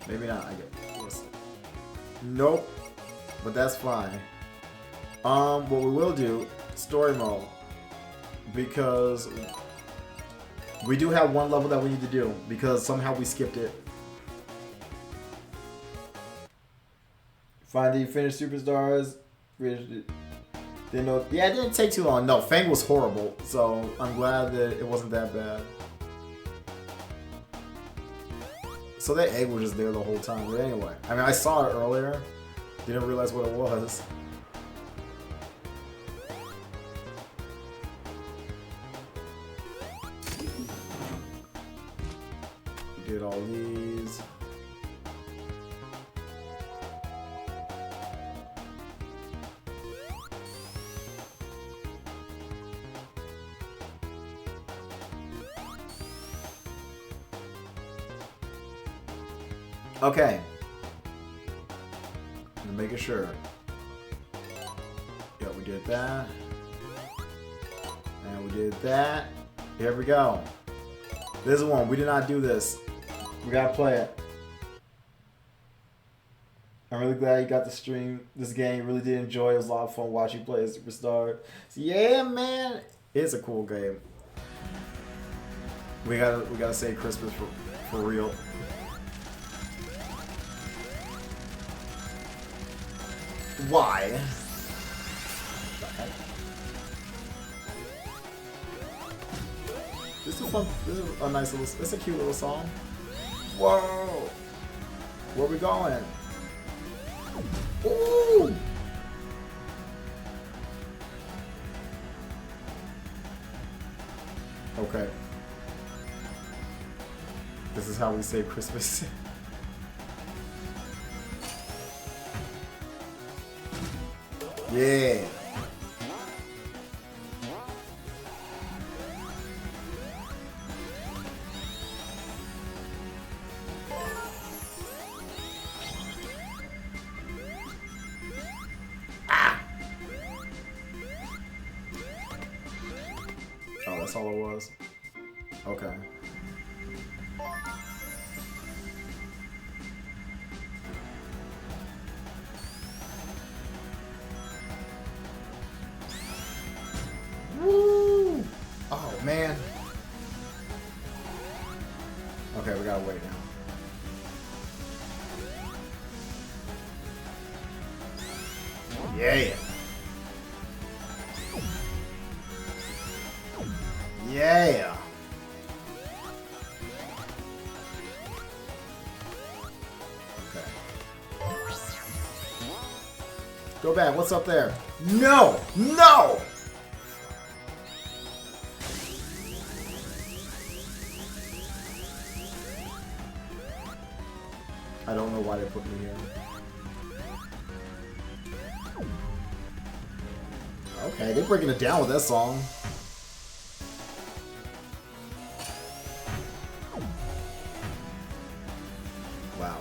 S1: Maybe not. I guess. Nope. But that's fine. What we will do, story mode. Because we do have one level that we need to do. Because somehow we skipped it. Finally finished Superstars. Didn't know. Yeah, it didn't take too long. No, Fang was horrible. So I'm glad that it wasn't that bad. So that egg was just there the whole time. But anyway, I mean, I saw it earlier. Didn't realize what it was. We did all these. Okay. I'm making sure. Yeah, we did that. And we did that. Here we go. This is one. We did not do this. We gotta play it. I'm really glad you got to stream this game. Really did enjoy it. It was a lot of fun watching you play as Superstar. So yeah, man. It's a cool game. We gotta say Christmas for real. Why? This is fun. This is a nice little. It's a cute little song. Whoa! Where we going? Ooh! Okay. This is how we say Christmas. Yeah. Ah. Oh, that's all it was. Okay. Woo! Oh, man. Okay, we gotta wait now. Yeah. Yeah. Okay. Go back. What's up there? No! No! I don't know why they put me here. Okay, they're breaking it down with that song. Wow.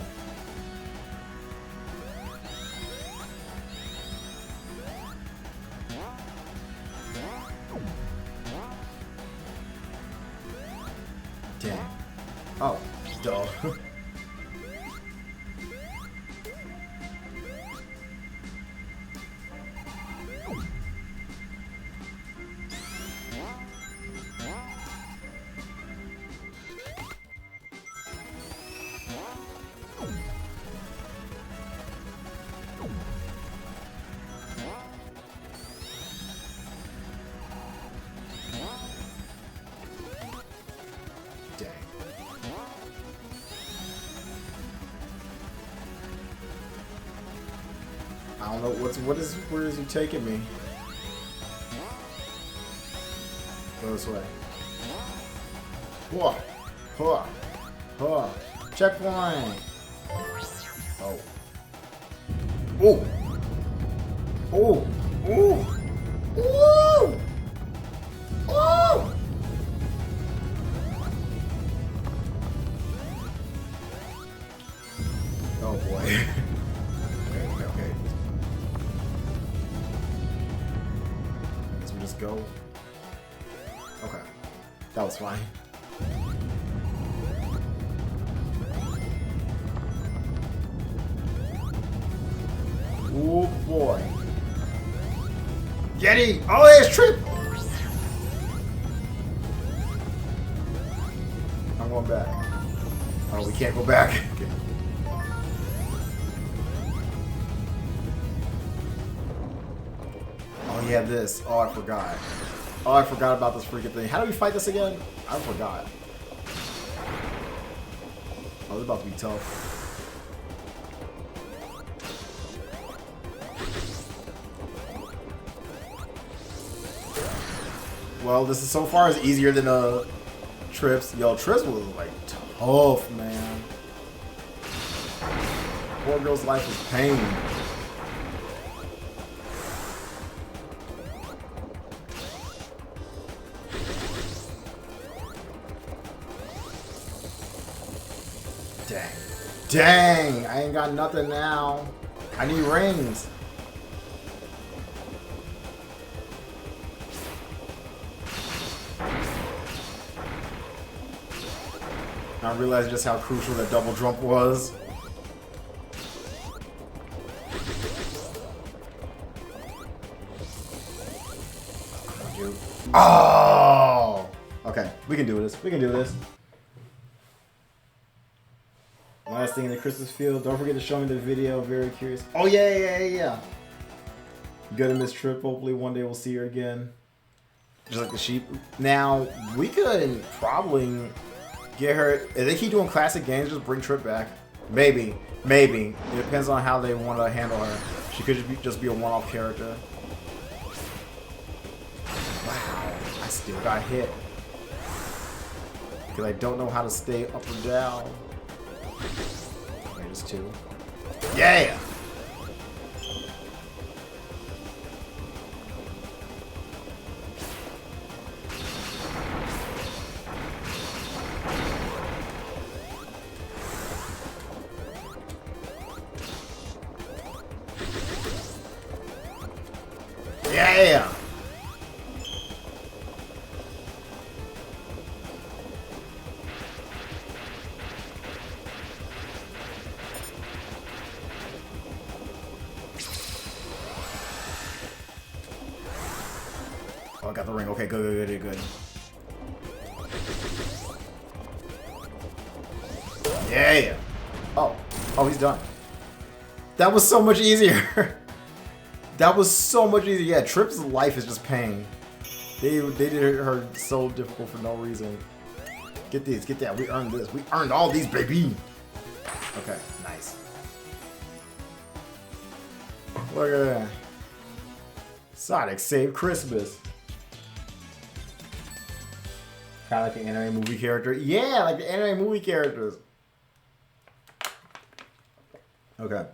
S1: Dang. Oh, duh. I don't know where is he taking me? Go this way. Whoa. Whoa. Whoa. Checkpoint. Oh. Oh. Oh. Oh. Oh. Oh. Oh boy. Okay. Let's just go. Okay. That was fine. Oh boy. Yeti! Oh, there's Trip! I'm going back. Oh, we can't go back. Okay. Oh, yeah, this. Oh, I forgot. Oh, I forgot about this freaking thing. How do we fight this again? I forgot. Oh, this is about to be tough. Well, this is so far is easier than Trips. Yo, Trips was like tough, man. Poor girl's life was pain. Dang. Dang! I ain't got nothing now. I need rings. I realized just how crucial that double jump was. Oh! Okay, we can do this. We can do this. Last thing in the Christmas field. Don't forget to show me the video. Very curious. Oh, yeah. Gonna miss Trip. Hopefully one day we'll see her again. Just like the sheep. Now, we could probably get her. If they keep doing classic games, just bring Trip back. Maybe. It depends on how they want to handle her. She could just be a one-off character. Wow. I still got hit. Because I don't know how to stay up or down. Okay, just two. Yeah! Yeah! Oh, I got the ring. Okay, good. Yeah! Oh, he's done. That was so much easier. That was so much easier. Yeah, Trip's life is just pain. They did her so difficult for no reason. Get these, get that. We earned this. We earned all these, baby. Okay, nice. Look at that. Sonic saved Christmas. Kind of like the anime movie character. Yeah, like the anime movie characters. Okay.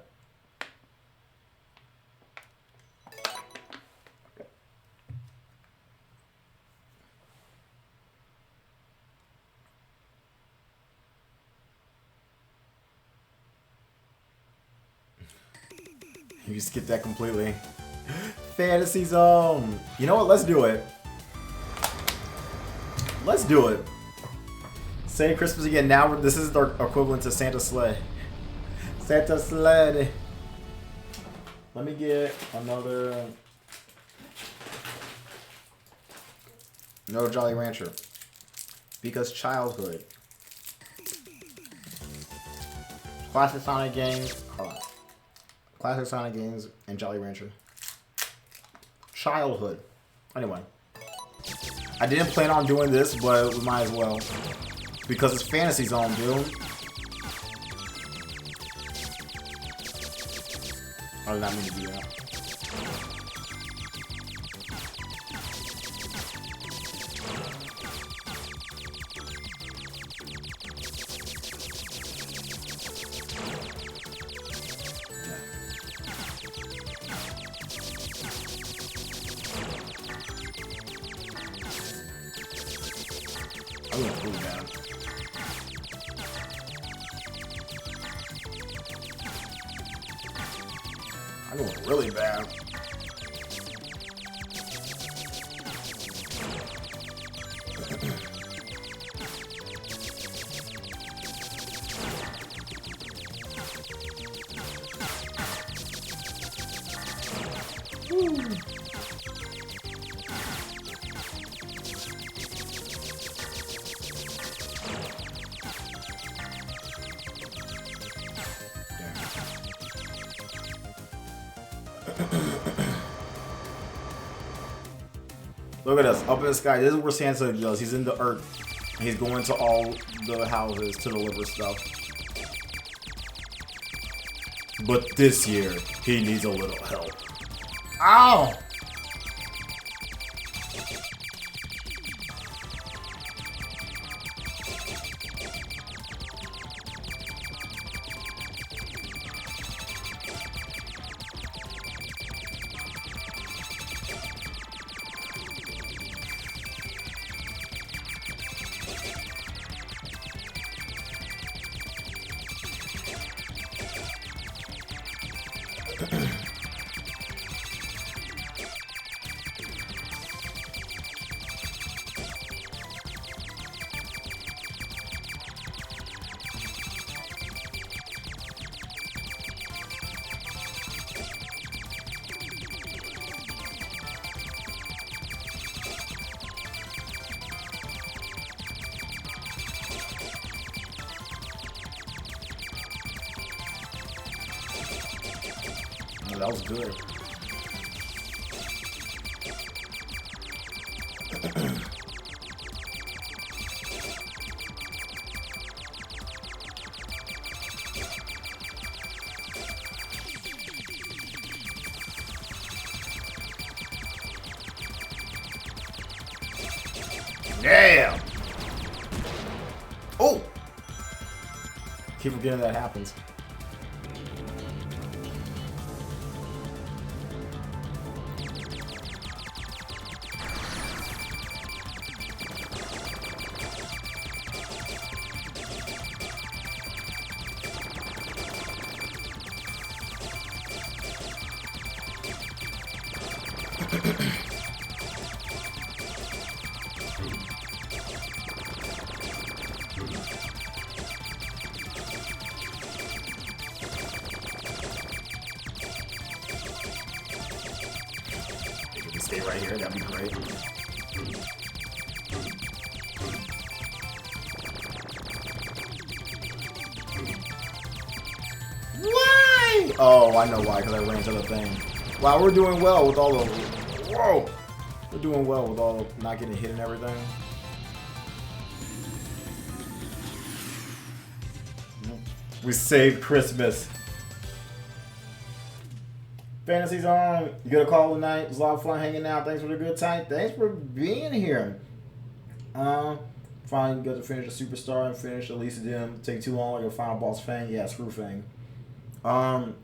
S1: You skipped that completely. Fantasy Zone. You know what? Let's do it. Let's do it. Say Christmas again. Now this is our equivalent to Santa Sled. Santa Sled. Let me get another Jolly Rancher. Because childhood. Classic Sonic games. Hold on. Classic Sonic games and Jolly Rancher. Childhood. Anyway. I didn't plan on doing this, but we might as well. Because it's Fantasy Zone, dude. I did not mean to do that. I went really bad. I went really bad. Woo. Look at us, up in the sky. This is where Santa does. He's in the earth. He's going to all the houses to deliver stuff. But this year, he needs a little help. Ow! Oh, that was good. Damn! Oh! Keep forgetting that happens. If you can stay right here, that'd be great. Why? Oh, I know why, because I ran to the thing. Wow, we're doing well with all the... Whoa! We're doing well with all the not getting hit and everything. We saved Christmas. Fantasy Zone, you got a call tonight. It was a lot of fun hanging out. Thanks for the good time. Thanks for being here. Finally got to finish a superstar and finish at least it didn't take too long like a final boss Fang. Yeah, screw Fang. I'll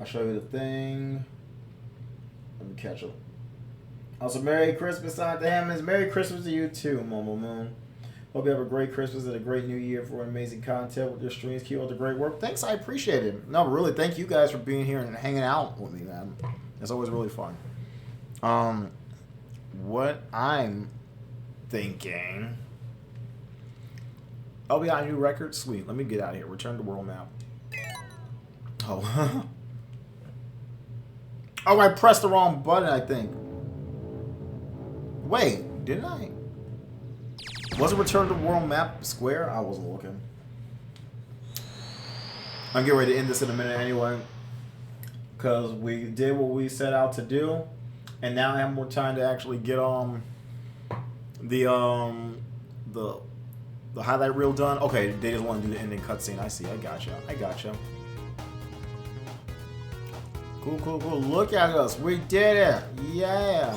S1: show you the thing. Let me catch up. Also, Merry Christmas out to Hammons. Merry Christmas to you too, Momo Moon. Hope you have a great Christmas and a great New Year for amazing content with your streams. Keep up the great work. Thanks, I appreciate it. No, really, thank you guys for being here and hanging out with me, man. It's always really fun. What I'm thinking... Oh, we got a new record? Sweet. Let me get out of here. Return to world map. Oh. Oh, I pressed the wrong button, I think. Wait, didn't I? Was it return to world map square? I wasn't looking. I'm getting ready to end this in a minute anyway. Because we did what we set out to do. And now I have more time to actually get the highlight reel done. Okay, they just want to do the ending cutscene. I see. I gotcha. Cool, cool, cool. Look at us. We did it. Yeah.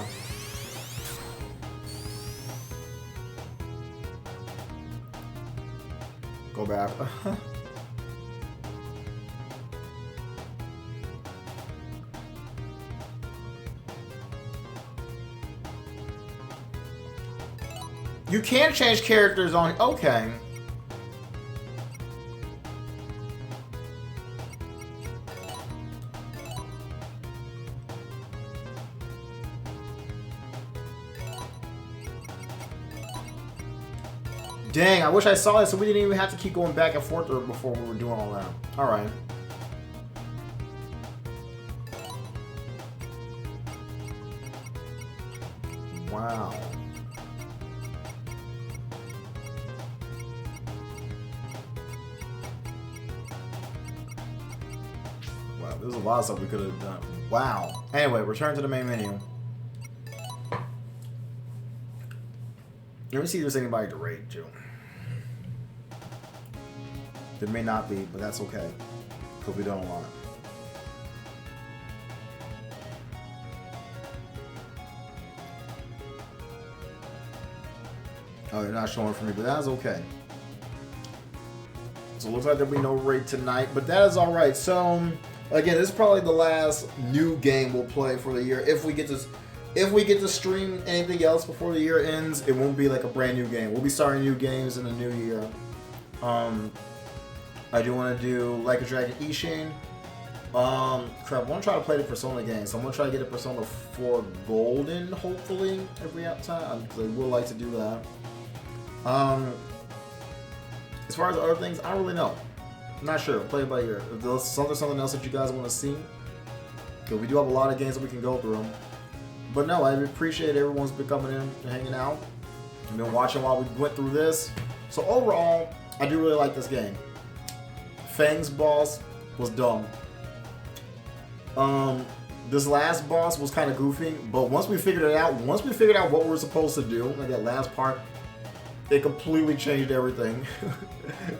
S1: Go back. You can change characters on... Okay. Dang, I wish I saw it so we didn't even have to keep going back and forth before we were doing all that. Alright. Wow. Wow, there's a lot of stuff we could have done. Wow. Anyway, return to the main menu. Let me see if there's anybody to raid, Joe. There may not be, but that's okay. Because we don't a lot. Oh, you're not showing for me, but that's okay. So it looks like there'll be no raid tonight, but that is alright. So, again, this is probably the last new game we'll play for the year. If we get to stream anything else before the year ends, it won't be like a brand new game. We'll be starting new games in the new year. I do want to do Like a Dragon Ishin. Crap, I want to try to play the Persona game, so I'm going to try to get a Persona 4 Golden, hopefully, if we have time, because I would like to do that. As far as other things, I don't really know. I'm not sure. Play it by ear. If there's something else that you guys want to see, because we do have a lot of games that we can go through. But no, I appreciate everyone's been coming in and hanging out. You've been watching while we went through this. So overall, I do really like this game. Fang's boss was dumb. This last boss was kind of goofy, but once we figured it out, what we were supposed to do, like that last part, it completely changed everything.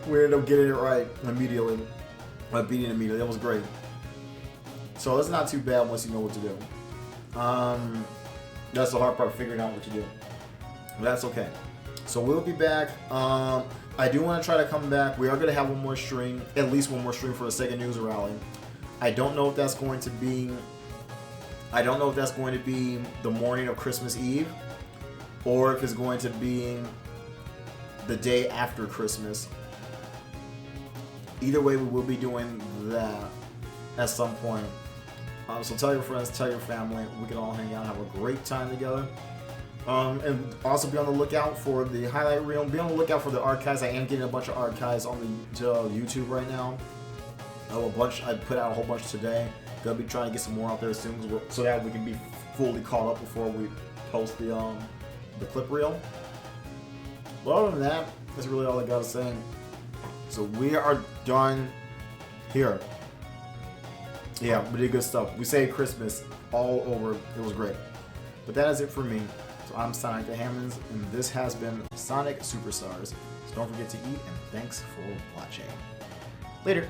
S1: We ended up getting it right immediately. Like beating it immediately. That was great. So it's not too bad once you know what to do. That's the hard part, figuring out what to do. But that's okay. So we'll be back. I do want to try to come back. We are going to have one more stream, at least one more stream for the SEGA News Rally. I don't know if that's going to be... the morning of Christmas Eve, or if it's going to be the day after Christmas. Either way, we will be doing that at some point. So tell your friends, tell your family. We can all hang out and have a great time together. And also be on the lookout for the highlight reel. Be on the lookout for the archives. I am getting a bunch of archives on the YouTube right now. I put out a whole bunch today. Gonna be trying to get some more out there soon, so that we can be fully caught up before we post the clip reel. But other than that, that's really all I gotta say. So we are done here. Yeah, we did good stuff. We saved Christmas all over. It was great. But that is it for me. So I'm Sonic the Hammons, and this has been Sonic Superstars. So don't forget to eat, and thanks for watching. Later.